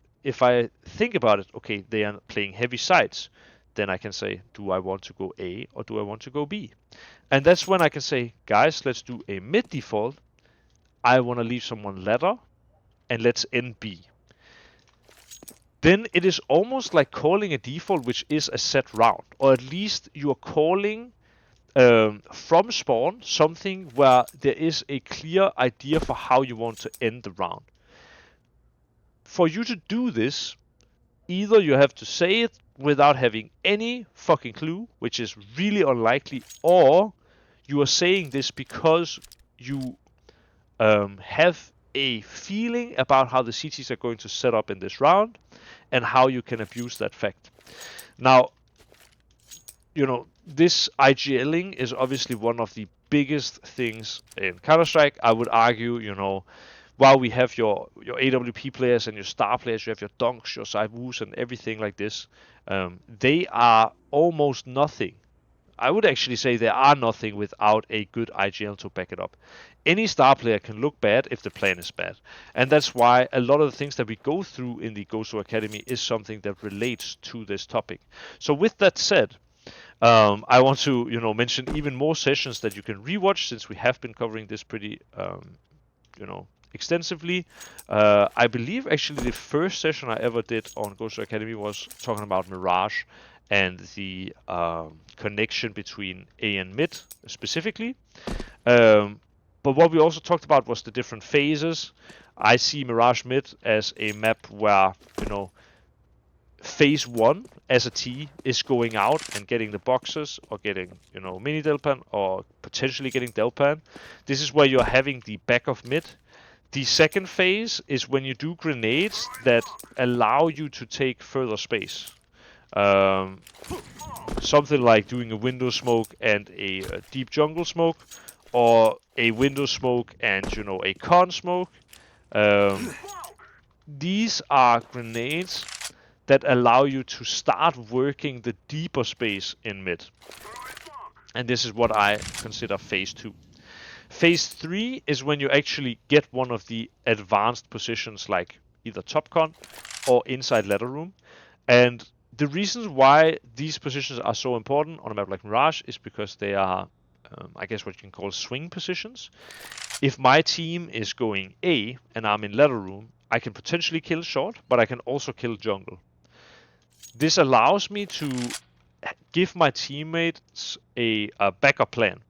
Speaker 1: think about it, okay, they are playing heavy sides, then I can say, do I want to go A or do I want to go B? And that's when I can say, guys, let's do a mid default. I want to leave someone ladder, and let's end B. Then it is almost like calling a default, which is a set round, or at least you are calling from spawn something where there is a clear idea for how you want to end the round. For you to do this, either you have to say it without having any fucking clue, which is really unlikely, or you are saying this because you have a feeling about how the CTs are going to set up in this round and how you can abuse that fact. Now, this IGLing is obviously one of the biggest things in Counter-Strike. I would argue, while we have your AWP players and your star players, you have your donks, your Saivus, and everything like this, they are almost nothing I would actually say there are nothing without a good IGL to back it up. Any star player can look bad if the plan is bad. And that's why a lot of the things that we go through in the Gosu Academy is something that relates to this topic. So with that said, I want to, mention even more sessions that you can rewatch since we have been covering this pretty, extensively. I believe actually the first session I ever did on Gosu Academy was talking about Mirage and the connection between A and mid specifically. But what we also talked about was the different phases. I see Mirage mid as a map where, phase 1 as a T is going out and getting the boxes or getting, mini Delpan or potentially getting Delpan. This is where you're having the back of mid. The second phase is when you do grenades that allow you to take further space. Something like doing a window smoke and a deep jungle smoke, or a window smoke and, a con smoke. These are grenades that allow you to start working the deeper space in mid. And this is what I consider phase 2. Phase 3 is when you actually get one of the advanced positions like either top con or inside ladder room. And the reasons why these positions are so important on a map like Mirage is because they are, I guess what you can call swing positions. If my team is going A and I'm in ladder room, I can potentially kill short, but I can also kill jungle. This allows me to give my teammates a backup plan.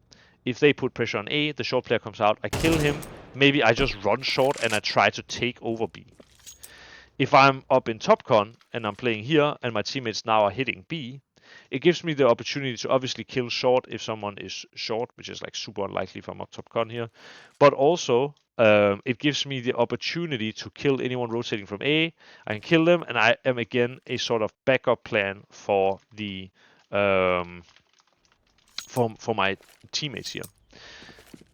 Speaker 1: If they put pressure on A, the short player comes out, I kill him, maybe I just run short and I try to take over B. If I'm up in top con and I'm playing here and my teammates now are hitting B, it gives me the opportunity to obviously kill short if someone is short, which is like super unlikely if I'm up top con here. But also, it gives me the opportunity to kill anyone rotating from A. I can kill them, and I am again a sort of backup plan for the for my teammates here.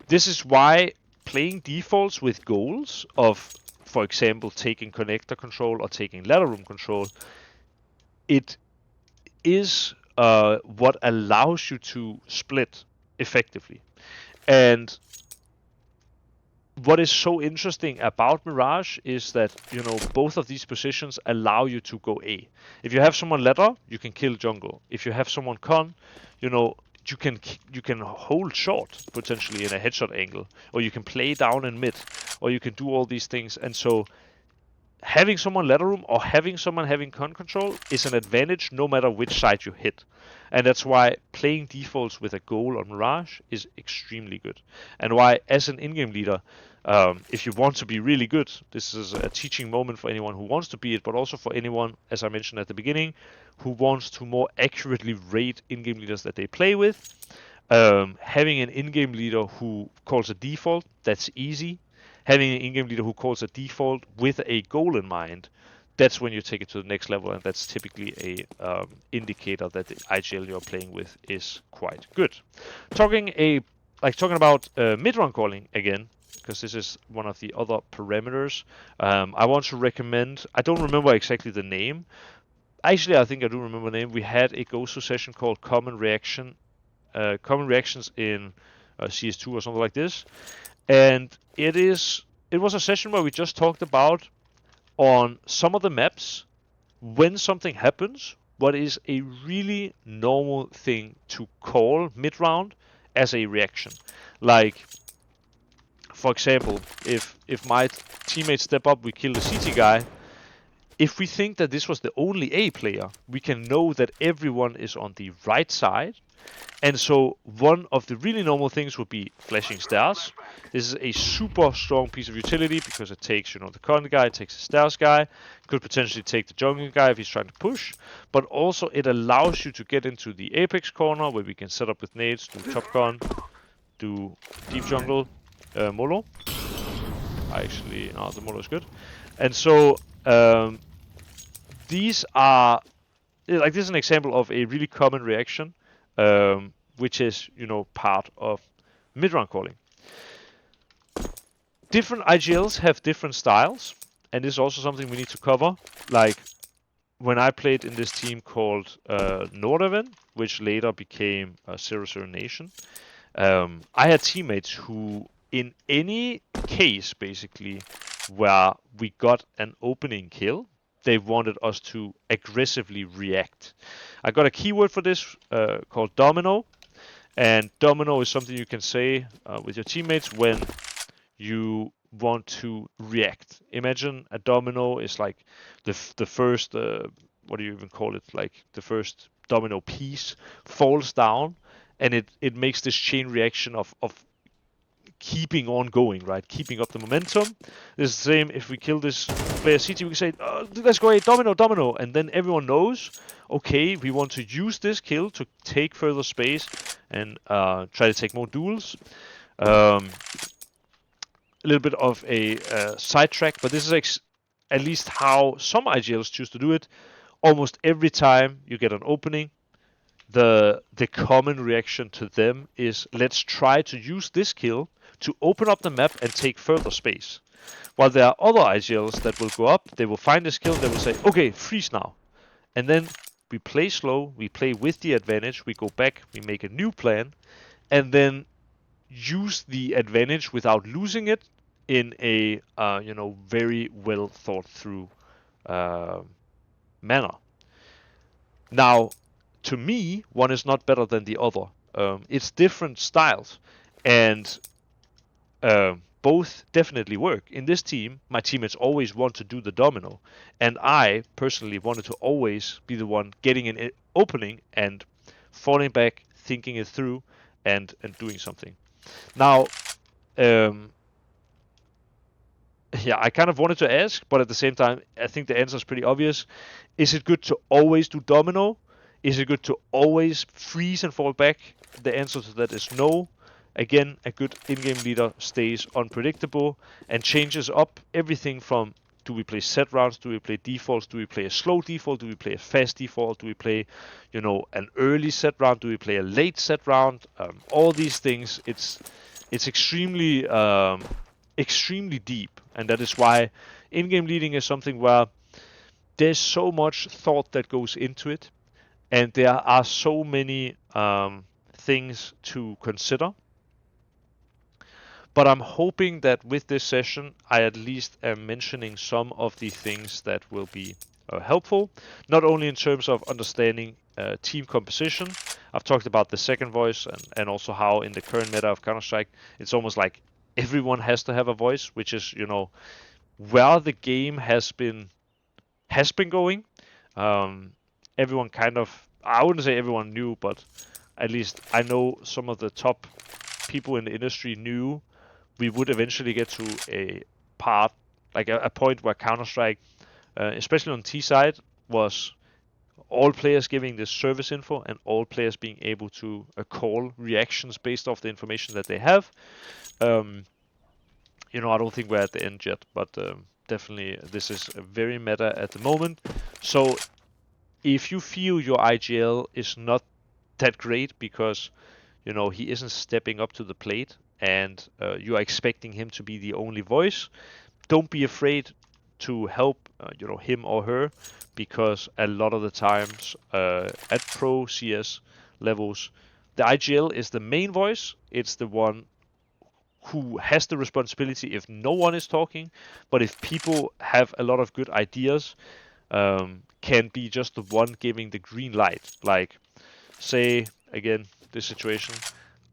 Speaker 1: This is why playing defaults with goals of, for example, taking connector control or taking ladder room control, it is what allows you to split effectively. And what is so interesting about Mirage is that, both of these positions allow you to go A. If you have someone ladder, you can kill jungle. If you have someone con, you can hold short potentially in a headshot angle, or you can play down in mid, or you can do all these things. And so having someone ladder room or having someone having con control is an advantage no matter which side you hit. And that's why playing defaults with a goal on Mirage is extremely good. And why, as an in-game leader, if you want to be really good, this is a teaching moment for anyone who wants to be it, but also for anyone, as I mentioned at the beginning, who wants to more accurately rate in-game leaders that they play with. Having an in-game leader who calls a default, that's easy. Having an in-game leader who calls a default with a goal in mind, that's when you take it to the next level, and that's typically a indicator that the IGL you're playing with is quite good. Talking about mid-run calling again, because this is one of the other parameters. I want to recommend. I don't remember exactly the name. Actually, I think I do remember the name. We had a Gosu session called Common Reactions in CS2 or something like this. And it was a session where we just talked about on some of the maps, when something happens, what is a really normal thing to call mid-round as a reaction. Like, for example, if my teammates step up, we kill the CT guy. If we think that this was the only A player, we can know that everyone is on the right side. And so one of the really normal things would be flashing stairs. This is a super strong piece of utility because it takes, the con guy, it takes the stairs guy, could potentially take the jungle guy if he's trying to push, but also it allows you to get into the apex corner where we can set up with nades, do top con, do deep jungle, Molo. The Molo is good. And so these are, this is an example of a really common reaction. Which is, part of mid-run calling. Different IGLs have different styles, and this is also something we need to cover. Like, when I played in this team called Nordaven, which later became 00 Nation, I had teammates who, in any case, basically, where we got an opening kill, they wanted us to aggressively react. I got a keyword for this called domino, and domino is something you can say with your teammates when you want to react. Imagine a domino is like the first what do you even call it? Like the first domino piece falls down, and it makes this chain reaction of keeping on going, right? Keeping up the momentum. It's the same if we kill this player CT, we can say, oh, let's go, domino, domino, and then everyone knows, okay, we want to use this kill to take further space and try to take more duels. A little bit of a sidetrack, but this is at least how some IGLs choose to do it. Almost every time you get an opening, the common reaction to them is, let's try to use this kill to open up the map and take further space. While there are other IGLs that will go up, they will find this kill, and they will say, okay, freeze now. And then we play slow, we play with the advantage, we go back, we make a new plan, and then use the advantage without losing it in a very well thought through manner. Now, to me, one is not better than the other. It's different styles, and both definitely work. In this team, my teammates always want to do the domino, and I personally wanted to always be the one getting an opening and falling back, thinking it through, and doing something. Now, yeah, I kind of wanted to ask, but at the same time, I think the answer is pretty obvious. Is it good to always do domino? Is it good to always freeze and fall back? The answer to that is no. Again, a good in-game leader stays unpredictable and changes up everything from, do we play set rounds, do we play defaults, do we play a slow default, do we play a fast default, do we play, an early set round, do we play a late set round? All these things, it's extremely extremely deep, and that is why in-game leading is something where there's so much thought that goes into it, and there are so many things to consider. But I'm hoping that with this session, I at least am mentioning some of the things that will be helpful, not only in terms of understanding team composition. I've talked about the second voice and also how in the current meta of Counter-Strike, it's almost like everyone has to have a voice, which is, where the game has been going. Everyone kind of, I wouldn't say everyone knew, but at least I know some of the top people in the industry knew we would eventually get to a part, like a point where Counter-Strike, especially on T side, was all players giving this service info and all players being able to call reactions based off the information that they have. I don't think we're at the end yet, but definitely this is very meta at the moment. So if you feel your IGL is not that great because he isn't stepping up to the plate and you are expecting him to be the only voice, don't be afraid to help him or her, because a lot of the times at pro CS levels, the IGL is the main voice. It's the one who has the responsibility if no one is talking, but if people have a lot of good ideas, can be just the one giving the green light. Like, say, again, this situation,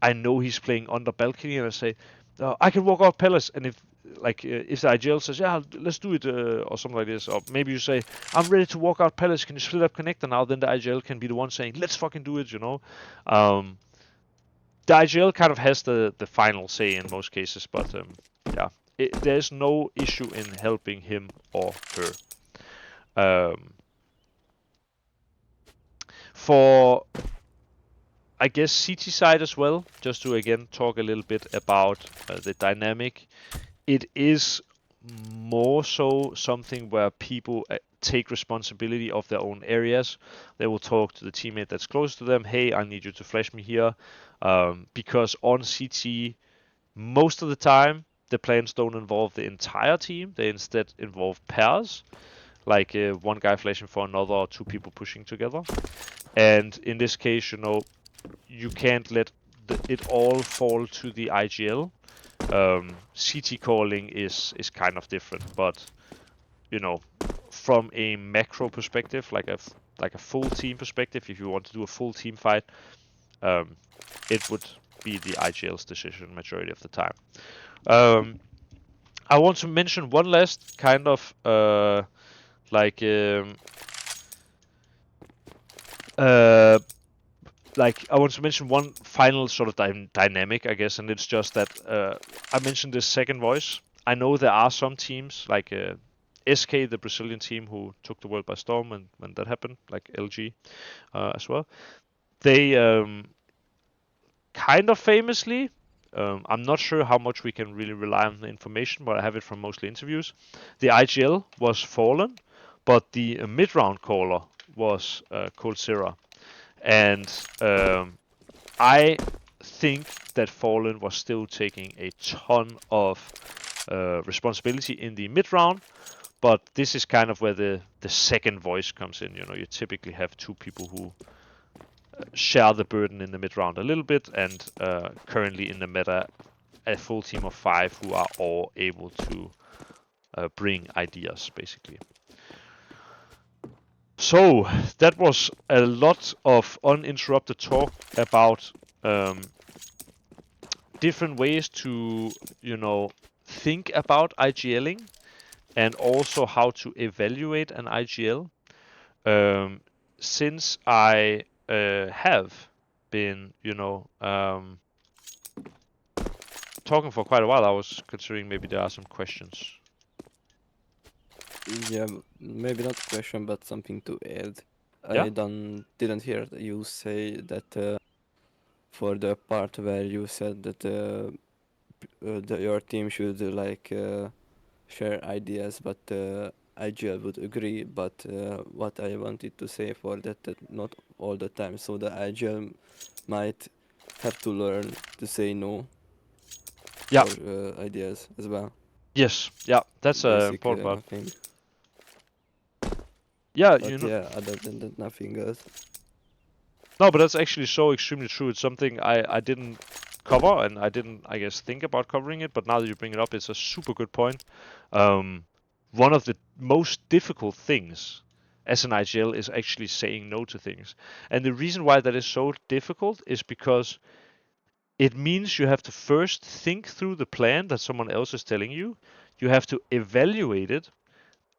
Speaker 1: I know he's playing under balcony, and I say, I can walk out palace, and if the IGL says, yeah, let's do it, or something like this, or maybe you say, I'm ready to walk out palace, can you split up connector now? Then the IGL can be the one saying, let's fucking do it, the IGL kind of has the final say in most cases, but yeah, there's no issue in helping him or her. For, I guess, CT side as well, just to again talk a little bit about the dynamic, it is more so something where people take responsibility of their own areas. They will talk to the teammate that's close to them. Hey, I need you to flash me here. Because on CT, most of the time, the plans don't involve the entire team. They instead involve pairs. like one guy flashing for another or two people pushing together. And in this case, you know, you can't let it all fall to the IGL. CT calling is kind of different, but you know, from a macro perspective, like a full team perspective, if you want to do a full team fight, it would be the IGL's decision majority of the time. I want to mention one last kind of like I want to mention one final sort of dynamic, I guess, and it's just that I mentioned this second voice. I know there are some teams like SK, the Brazilian team who took the world by storm when that happened, like LG as well. They kind of famously, I'm not sure how much we can really rely on the information, but I have it from mostly interviews. The IGL was Fallen, but the mid-round caller was Coldzera. And I think that Fallen was still taking a ton of responsibility in the mid-round, but this is kind of where the second voice comes in. You know, you typically have two people who share the burden in the mid-round a little bit, and currently in the meta, a full team of 5 who are all able to bring ideas, basically. So that was a lot of uninterrupted talk about different ways to, you know, think about IGLing and also how to evaluate an IGL. Since I have been, you know, talking for quite a while, I was considering maybe there are some questions.
Speaker 3: Yeah, maybe not a question, but something to add.
Speaker 1: Yeah?
Speaker 3: I didn't hear you say that for the part where you said that your team should like share ideas, but IGL would agree. But what I wanted to say for that not all the time. So the IGL might have to learn to say no
Speaker 1: Yeah.
Speaker 3: for ideas as well.
Speaker 1: Yes. Yeah. That's an
Speaker 3: Basic
Speaker 1: important part.
Speaker 3: thing.
Speaker 1: Yeah,
Speaker 3: But
Speaker 1: you know.
Speaker 3: yeah, other than that, nothing else.
Speaker 1: No, but that's actually so extremely true. It's something I didn't cover, and I didn't, I guess, think about covering it. But now that you bring it up, it's a super good point. One of the most difficult things as an IGL is actually saying no to things. And the reason why that is so difficult is because it means you have to first think through the plan that someone else is telling you. You have to evaluate it.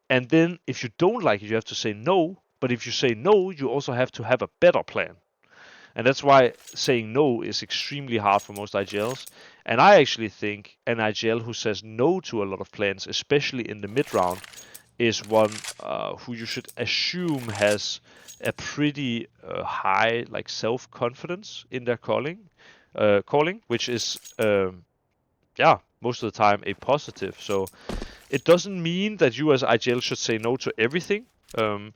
Speaker 1: And then if you don't like it, you have to say no. But if you say no, you also have to have a better plan. And that's why saying no is extremely hard for most IGLs. And I actually think an IGL who says no to a lot of plans, especially in the mid round, is one who you should assume has a pretty high like self-confidence in their calling, which is yeah, most of the time a positive. So it doesn't mean that you as IGL should say no to everything. One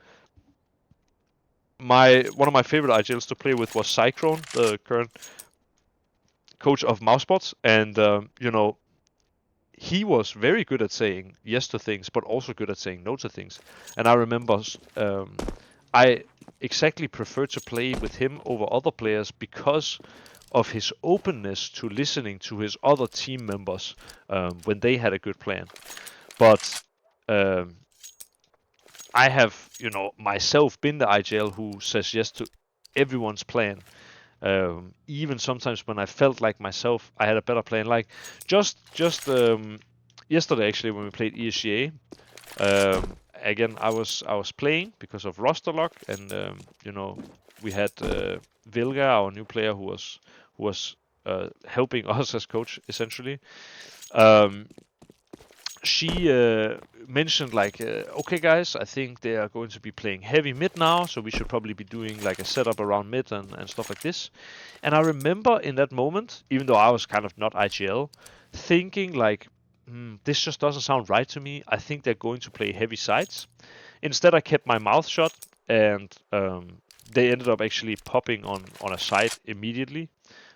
Speaker 1: of my favorite IGLs to play with was Cyclone, the current coach of Mousebots, and you know, he was very good at saying yes to things, but also good at saying no to things. And I remember I exactly prefer to play with him over other players because of his openness to listening to his other team members when they had a good plan. But I have, you know, myself been the IGL who says yes to everyone's plan. Even sometimes when I felt like myself, I had a better plan. Like just yesterday, actually, when we played ESGA, again I was playing because of roster lock, and you know, we had Vilga, our new player, who was helping us as coach essentially. She mentioned like, okay guys, I think they are going to be playing heavy mid now, so we should probably be doing like a setup around mid and stuff like this. And I remember in that moment, even though I was kind of not IGL, thinking like, this just doesn't sound right to me. I think they're going to play heavy sides. Instead, I kept my mouth shut, and they ended up actually popping on a side immediately.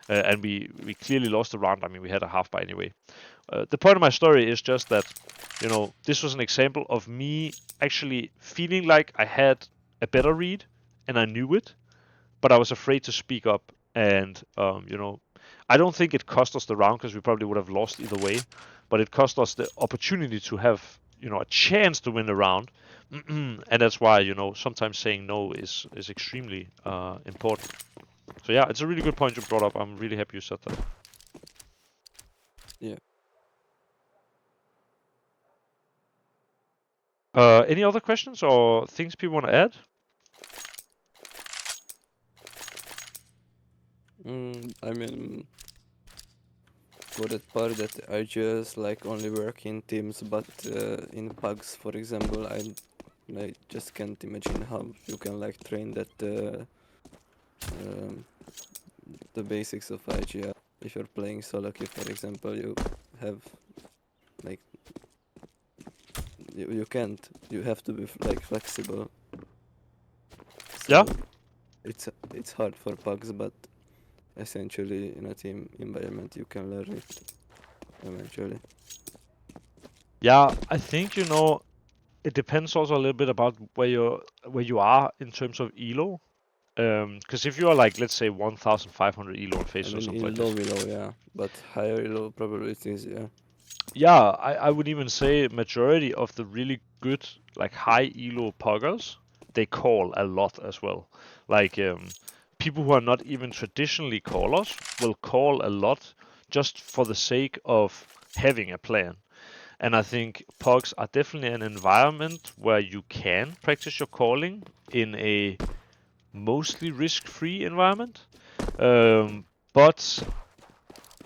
Speaker 1: And we clearly lost the round. I mean, we had a half by anyway. The point of my story is just that you know, this was an example of me actually feeling like I had a better read and I knew it, but I was afraid to speak up. And you know, I don't think it cost us the round because we probably would have lost either way, but it cost us the opportunity to have, you know, a chance to win the round. And that's why, you know, sometimes saying no is extremely important. So yeah, it's a really good point you brought up. I'm really happy you said that.
Speaker 3: Yeah.
Speaker 1: Any other questions or things people want to add?
Speaker 3: I mean, for that part that IGLs like only work in teams, but in pugs, for example, I just can't imagine how you can like train that the basics of IGL. If you're playing solo queue, for example, you have like you can't. You have to be like flexible. So
Speaker 1: Yeah.
Speaker 3: it's hard for pugs, but essentially in a team environment you can learn it eventually.
Speaker 1: Yeah, I think, you know, it depends also a little bit about where you are in terms of elo. Because if you are like, let's say 1,500 elo on
Speaker 3: I
Speaker 1: face or
Speaker 3: mean,
Speaker 1: something
Speaker 3: in
Speaker 1: like
Speaker 3: low
Speaker 1: this.
Speaker 3: elo, yeah, but higher elo probably it's easier.
Speaker 1: Yeah, I would even say majority of the really good like high elo puggers, they call a lot as well. Like people who are not even traditionally callers will call a lot just for the sake of having a plan. And I think pugs are definitely an environment where you can practice your calling in a mostly risk-free environment. But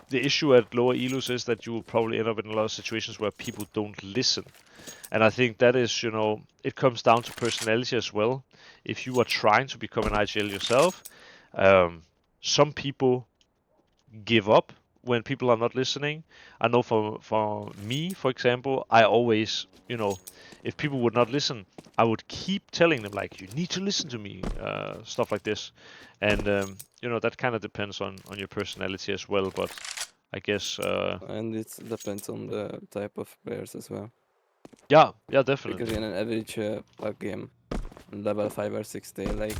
Speaker 1: the issue at lower elos is that you will probably end up in a lot of situations where people don't listen. And I think that is, you know, it comes down to personality as well. If you are trying to become an IGL yourself, some people give up when people are not listening. I know for me, for example, I always, you know, if people would not listen, I would keep telling them like, you need to listen to me, stuff like this. And you know, that kind of depends on your personality as well. But I guess
Speaker 3: And it depends on the type of players as well.
Speaker 1: yeah,
Speaker 3: Because
Speaker 1: definitely.
Speaker 3: in an average pug game, level 5 or 6, they like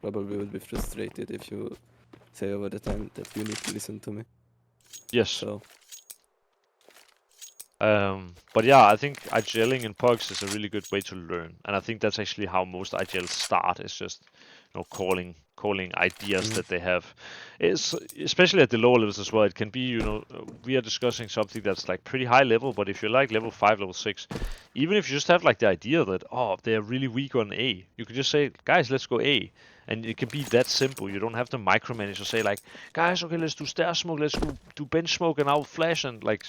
Speaker 3: probably would be frustrated if you say over the time that you need to listen to me.
Speaker 1: Yes.
Speaker 3: So
Speaker 1: But yeah, I think IGLing in pugs is a really good way to learn, and I think that's actually how most IGLs start. Is just, you know, calling ideas that they have. It's especially at the lower levels as well. It can be, you know, we are discussing something that's like pretty high level, but if you're like level 5, level 6, even if you just have like the idea that, oh, they're really weak on A, you could just say, guys, let's go A. And it can be that simple. You don't have to micromanage or say like, guys, okay, let's do stair smoke, let's do bench smoke, and I'll flash, and like,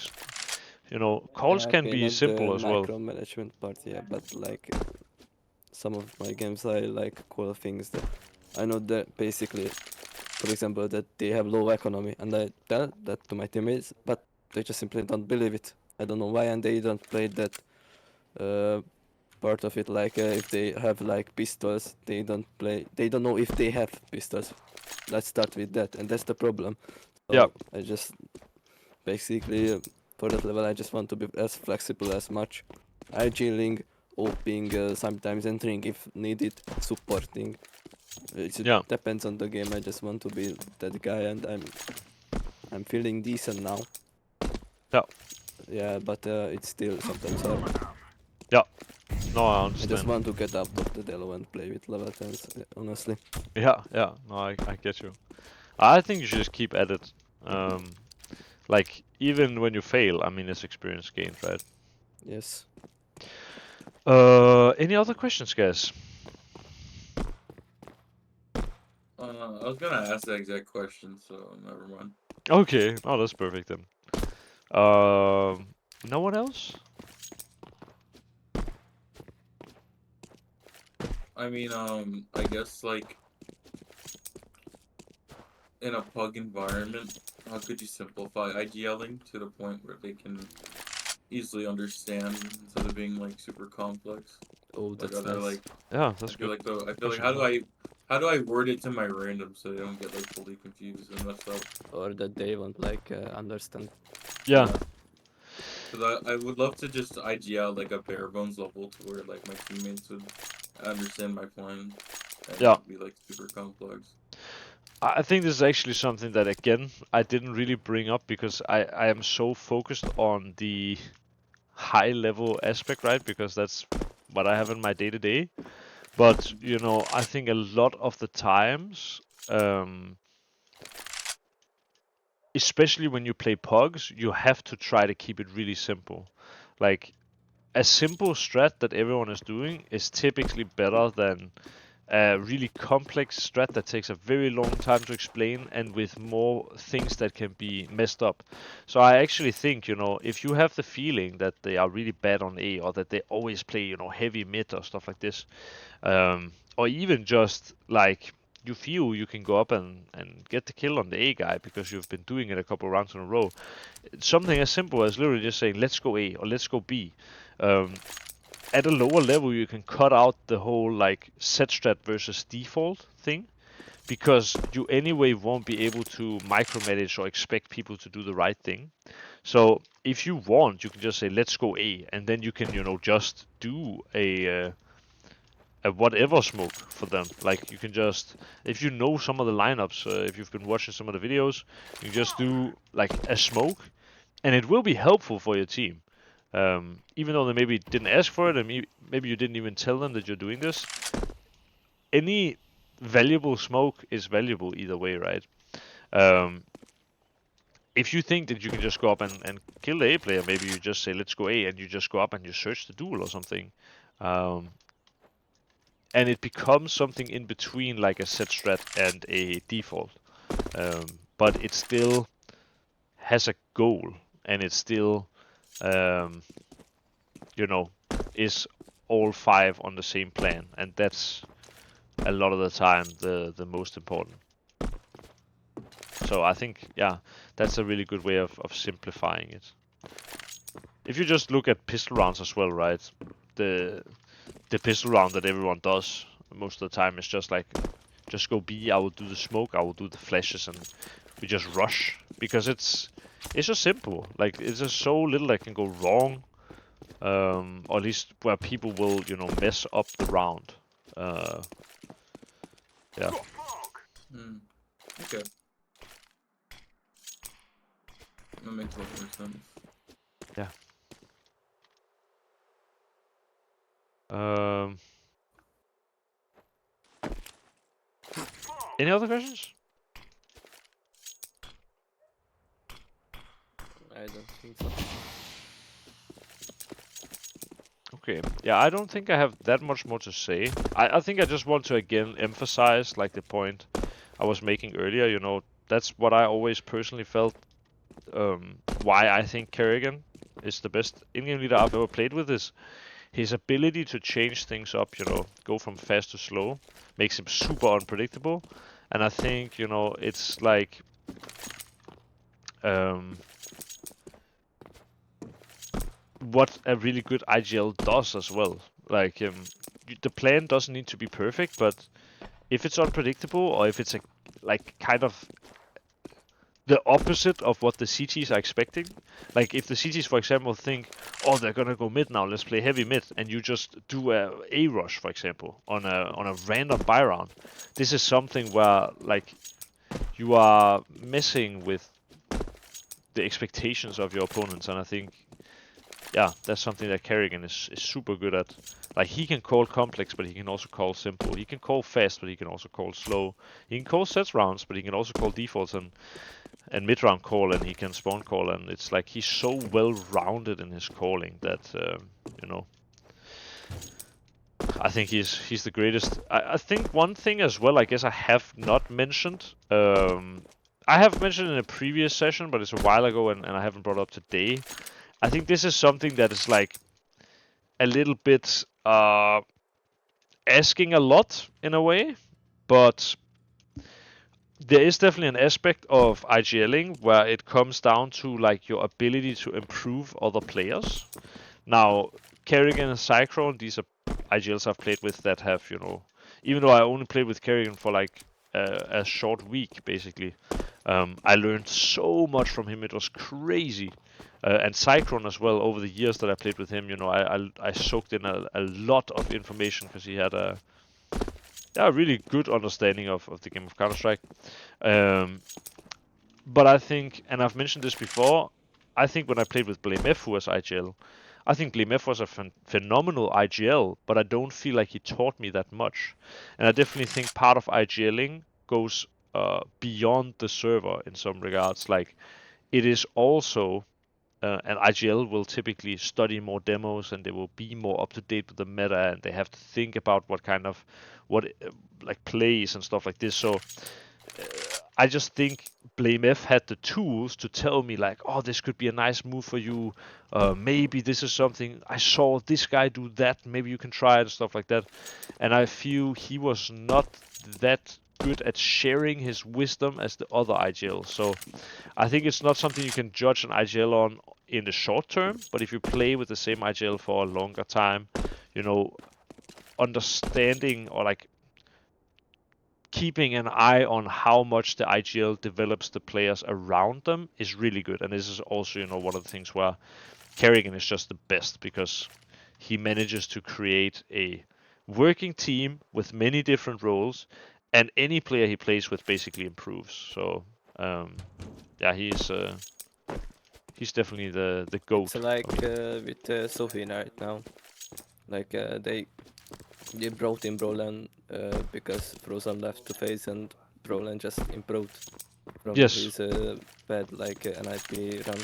Speaker 1: you know, calls
Speaker 3: yeah,
Speaker 1: can
Speaker 3: okay,
Speaker 1: be
Speaker 3: not the
Speaker 1: simple as well.
Speaker 3: micromanagement part, yeah, but like some of my games I like call things that I know that basically, for example, that they have low economy, and I tell that to my teammates, but they just simply don't believe it. I don't know why, and they don't play that part of it. Like if they have like pistols, they don't play. They don't know if they have pistols. Let's start with that, and that's the problem. So
Speaker 1: Yeah.
Speaker 3: I just basically for that level, I just want to be as flexible as much. IGLing, OPing, sometimes entering if needed, supporting. It
Speaker 1: Yeah.
Speaker 3: depends on the game. I just want to be that guy, and I'm feeling decent now.
Speaker 1: Yeah.
Speaker 3: Yeah, but it's still sometimes hard.
Speaker 1: Yeah. No, I
Speaker 3: I just
Speaker 1: understand.
Speaker 3: want to get out of the Delo and play with level 10s, honestly.
Speaker 1: Yeah. No, I get you. I think you should just keep at it. Like even when you fail, I mean, it's experience gained, right?
Speaker 3: Yes.
Speaker 1: Any other questions, guys?
Speaker 4: I was gonna ask that exact question, so never mind.
Speaker 1: Okay. Oh, that's perfect then. No one else?
Speaker 4: I mean, I guess like in a pug environment, how could you simplify IGLing to the point where they can easily understand instead of being like super complex?
Speaker 3: Oh,
Speaker 4: Like,
Speaker 3: that's
Speaker 4: are there
Speaker 3: nice.
Speaker 4: like
Speaker 1: Yeah, that's good.
Speaker 4: I feel like
Speaker 1: Question.
Speaker 4: how do I word it to my random so they don't get like fully confused and messed up?
Speaker 3: Or that they won't like understand.
Speaker 1: Yeah.
Speaker 4: Because I would love to just IGL like a bare bones level to where like my teammates would understand my plan and
Speaker 1: Yeah.
Speaker 4: not be like super complex.
Speaker 1: I think this is actually something that, again, I didn't really bring up because I am so focused on the high level aspect, right? Because that's what I have in my day to day. But, you know, I think a lot of the times, especially when you play pugs, you have to try to keep it really simple. Like, a simple strat that everyone is doing is typically better than a really complex strat that takes a very long time to explain and with more things that can be messed up. So I actually think, you know, if you have the feeling that they are really bad on A or that they always play, you know, heavy mid or stuff like this, or even just like you feel you can go up and get the kill on the A guy because you've been doing it a couple rounds in a row. Something as simple as literally just saying, let's go A or let's go B. At a lower level, you can cut out the whole like set strat versus default thing because you anyway won't be able to micromanage or expect people to do the right thing. So if you want, you can just say, let's go A, and then you can, you know, just do a whatever smoke for them. Like you can just, if you know some of the lineups, if you've been watching some of the videos, you can just do like a smoke, and it will be helpful for your team. Even though they maybe didn't ask for it, and maybe you didn't even tell them that you're doing this. Any valuable smoke is valuable either way, right? If you think that you can just go up and kill the A player, maybe you just say, let's go A, and you just go up and you search the duel or something. And it becomes something in between like a set strat and a default. But it still has a goal, and it still, you know, is all five on the same plan, and that's a lot of the time the most important. So I think, yeah, that's a really good way of simplifying it. If you just look at pistol rounds as well, right? The pistol round that everyone does most of the time is just like, just go B, I will do the smoke, I will do the flashes, and we just rush. Because it's just simple. Like, it's just so little that can go wrong. Or at least where people will, you know, mess up the round. Yeah.
Speaker 4: Okay. That makes a lot more sense.
Speaker 1: Yeah. Any other questions?
Speaker 3: I don't think so.
Speaker 1: Okay. Yeah, I don't think I have that much more to say. I think I just want to again emphasize like the point I was making earlier. You know, that's what I always personally felt. Why I think Kerrigan is the best in-game leader I've ever played with is his ability to change things up. You know, go from fast to slow makes him super unpredictable, and I think, you know, it's like what a really good IGL does as well. Like, the plan doesn't need to be perfect, but if it's unpredictable or if it's a like kind of the opposite of what the CTs are expecting, like if the CTs, for example, think, oh, they're gonna go mid now, let's play heavy mid, and you just do a rush, for example, on a random buy round, this is something where like you are messing with the expectations of your opponents, and I think, yeah, that's something that Kerrigan is super good at. Like, he can call complex, but he can also call simple. He can call fast, but he can also call slow. He can call sets rounds, but he can also call defaults and mid-round call, and he can spawn call. And it's like he's so well-rounded in his calling that, you know, I think he's the greatest. I think one thing as well, I guess I have not mentioned. I have mentioned in a previous session, but it's a while ago, and I haven't brought up today. I think this is something that is like a little bit asking a lot in a way, but there is definitely an aspect of IGLing where it comes down to like your ability to improve other players. Now, Kerrigan and Cyclone, these are IGLs I've played with that have, you know, even though I only played with Kerrigan for like a short week, basically, I learned so much from him. It was crazy. And Cyclone as well. Over the years that I played with him, you know, I soaked in a lot of information because he had a really good understanding of the game of Counter-Strike. But I think, and I've mentioned this before, I think when I played with BlameF, who was IGL, I think BlameF was a phenomenal IGL, but I don't feel like he taught me that much. And I definitely think part of IGLing goes beyond the server in some regards. Like, it is also, and IGL will typically study more demos and they will be more up to date with the meta, and they have to think about what like plays and stuff like this. So I just think BlameF had the tools to tell me like, oh, this could be a nice move for you. Maybe this is something, I saw this guy do that. Maybe you can try it and stuff like that. And I feel he was not that good at sharing his wisdom as the other IGL. So I think it's not something you can judge an IGL on in the short term. But if you play with the same IGL for a longer time, you know, understanding or like keeping an eye on how much the IGL develops the players around them is really good. And this is also, you know, one of the things where Kerrigan is just the best, because he manages to create a working team with many different roles, and any player he plays with basically improves. So yeah, he's definitely the GOAT.
Speaker 3: It's like with Sophie right now. Like they brought in Brolan because Frozen left to face, and Brolan just improved from
Speaker 1: Yes.
Speaker 3: his bad like NIP run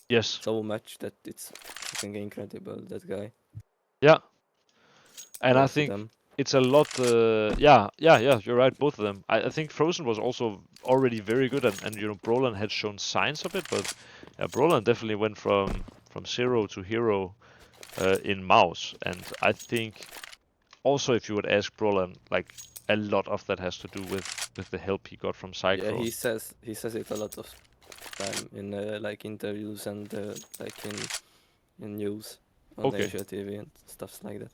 Speaker 1: Yes.
Speaker 3: so much that it's fucking incredible, that guy.
Speaker 1: Yeah. And
Speaker 3: Both
Speaker 1: I
Speaker 3: of
Speaker 1: think
Speaker 3: them.
Speaker 1: it's a lot. Yeah, you're right, both of them. I think Frozen was also already very good, and you know, Brolan had shown signs of it, but yeah, Brolan definitely went from zero to hero in Mouse, and I think also if you would ask Brolan, like a lot of that has to do with the help he got from Cyclone.
Speaker 3: Yeah, he says it a lot of time in like interviews and like in news on
Speaker 1: Okay.
Speaker 3: Asia TV and stuff like that.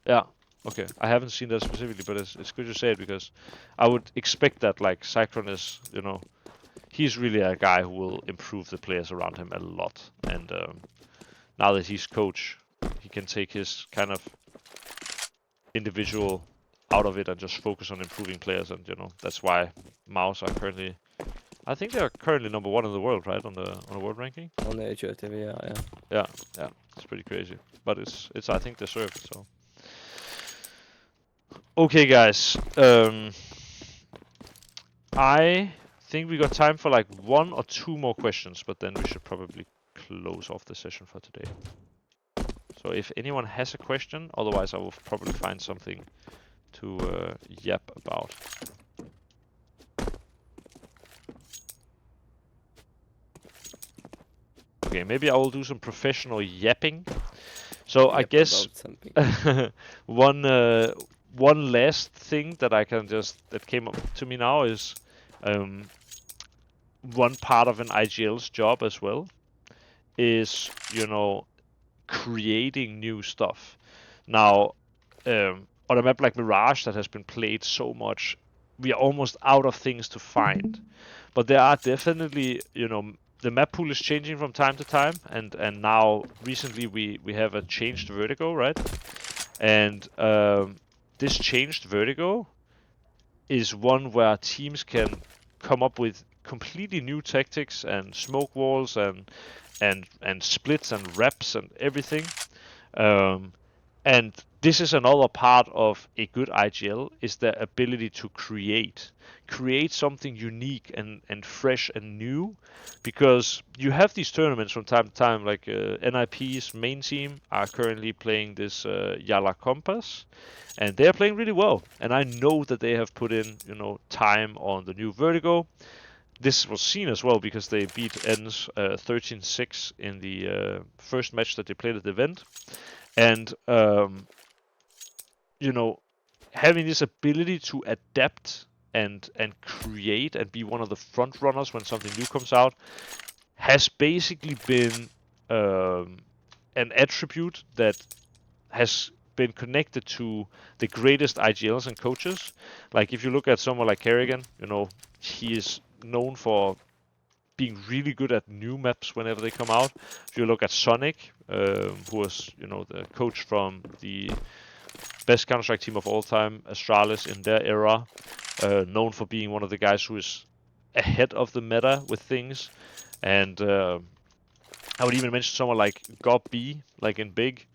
Speaker 1: Yeah. Okay. I haven't seen that specifically, but it's good you say it, because I would expect that like Cyclone is, you know, he's really a guy who will improve the players around him a lot. And now that he's coach, he can take his kind of individual out of it and just focus on improving players. And you know, that's why Mouse are currently, I think they're currently number 1 in the world, right, on the world ranking.
Speaker 3: On Asia TV, yeah.
Speaker 1: Yeah, it's pretty crazy, but it's I think deserved. So okay, guys, I think we got time for like 1 or 2 more questions, but then we should probably close off the session for today. So if anyone has a question, otherwise I will probably find something to yap about. Okay, maybe I will do some professional yapping. So I
Speaker 3: Yep,
Speaker 1: guess
Speaker 3: about something.
Speaker 1: one last thing that I can that came up to me now is one part of an IGL's job as well is, you know, creating new stuff. Now, on a map like Mirage that has been played so much, we are almost out of things to find. But there are definitely, you know, the map pool is changing from time to time, and now recently we have a changed vertigo, right? And this changed vertigo is one where teams can come up with completely new tactics and smoke walls and splits and reps and everything. And this is another part of a good IGL, is the ability to create something unique and fresh and new, because you have these tournaments from time to time, like NIP's main team are currently playing this Yala Compass, and they're playing really well, and I know that they have put in, you know, time on the new vertigo. This was seen as well because they beat ENS 13-6 in the first match that they played at the event. And, you know, having this ability to adapt and create and be one of the front runners when something new comes out has basically been an attribute that has been connected to the greatest IGLs and coaches. Like if you look at someone like Kerrigan, you know, he is known for being really good at new maps whenever they come out. If you look at Sonic, who was, you know, the coach from the best Counter-Strike team of all time, Astralis, in their era, known for being one of the guys who is ahead of the meta with things. And I would even mention someone like Gob B, like in Big.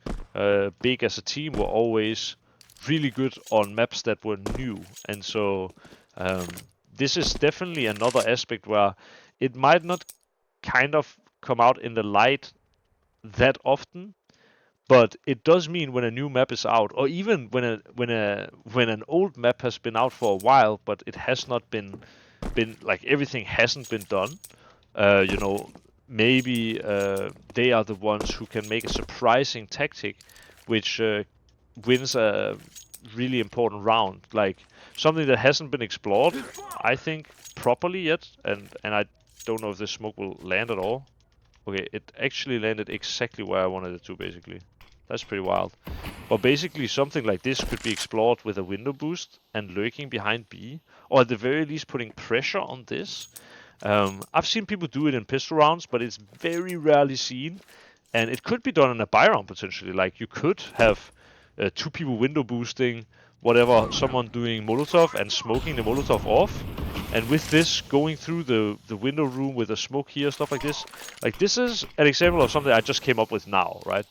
Speaker 1: Big as a team were always really good on maps that were new. And so this is definitely another aspect where it might not kind of come out in the light that often, but it does mean when a new map is out, or even when an old map has been out for a while, but it has not been like everything hasn't been done. You know, maybe they are the ones who can make a surprising tactic, which wins a really important round. Like something that hasn't been explored, I think, properly yet, and I don't know if this smoke will land at all. Okay, it actually landed exactly where I wanted it to, basically. That's pretty wild. But basically, something like this could be explored with a window boost and lurking behind B, or at the very least putting pressure on this. I've seen people do it in pistol rounds, but it's very rarely seen. And it could be done in a buy round, potentially. Like, you could have 2 people window boosting, whatever, someone doing Molotov and smoking the Molotov off. And with this, going through the window room with a smoke here, stuff like this. Like, this is an example of something I just came up with now, right?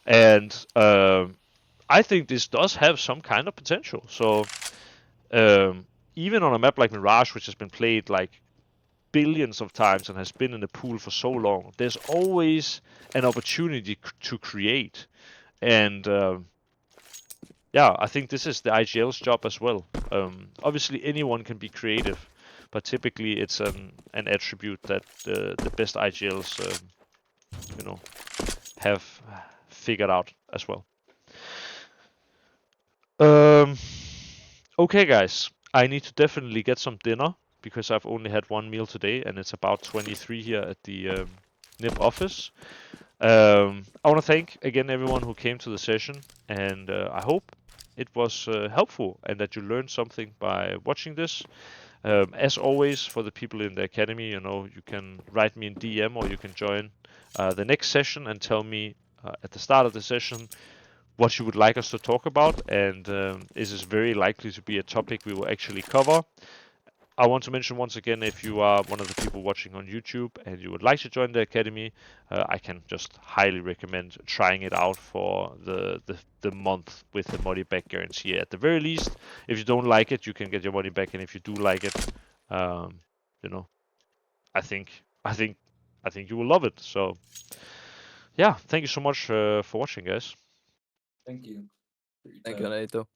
Speaker 1: And I think this does have some kind of potential. So, even on a map like Mirage, which has been played like billions of times and has been in the pool for so long, there's always an opportunity to create. And yeah, I think this is the IGL's job as well. Obviously, anyone can be creative, but typically it's an attribute that the best IGLs, you know, have figured out as well. Okay, guys, I need to definitely get some dinner because I've only had one meal today, and it's about 23 here at the NIP office. I want to thank again everyone who came to the session, and I hope it was helpful and that you learned something by watching this. As always, for the people in the academy, you know, you can write me in DM or you can join the next session and tell me at the start of the session what you would like us to talk about, and this is very likely to be a topic we will actually cover. I want to mention once again, if you are one of the people watching on YouTube and you would like to join the academy, I can just highly recommend trying it out for the month with the money back guarantee. At the very least, if you don't like it, you can get your money back, and if you do like it, you know, I think you will love it. So yeah, thank you so much for watching, guys.
Speaker 4: Thank you. for your
Speaker 3: Thank
Speaker 4: time.
Speaker 3: you, Naito.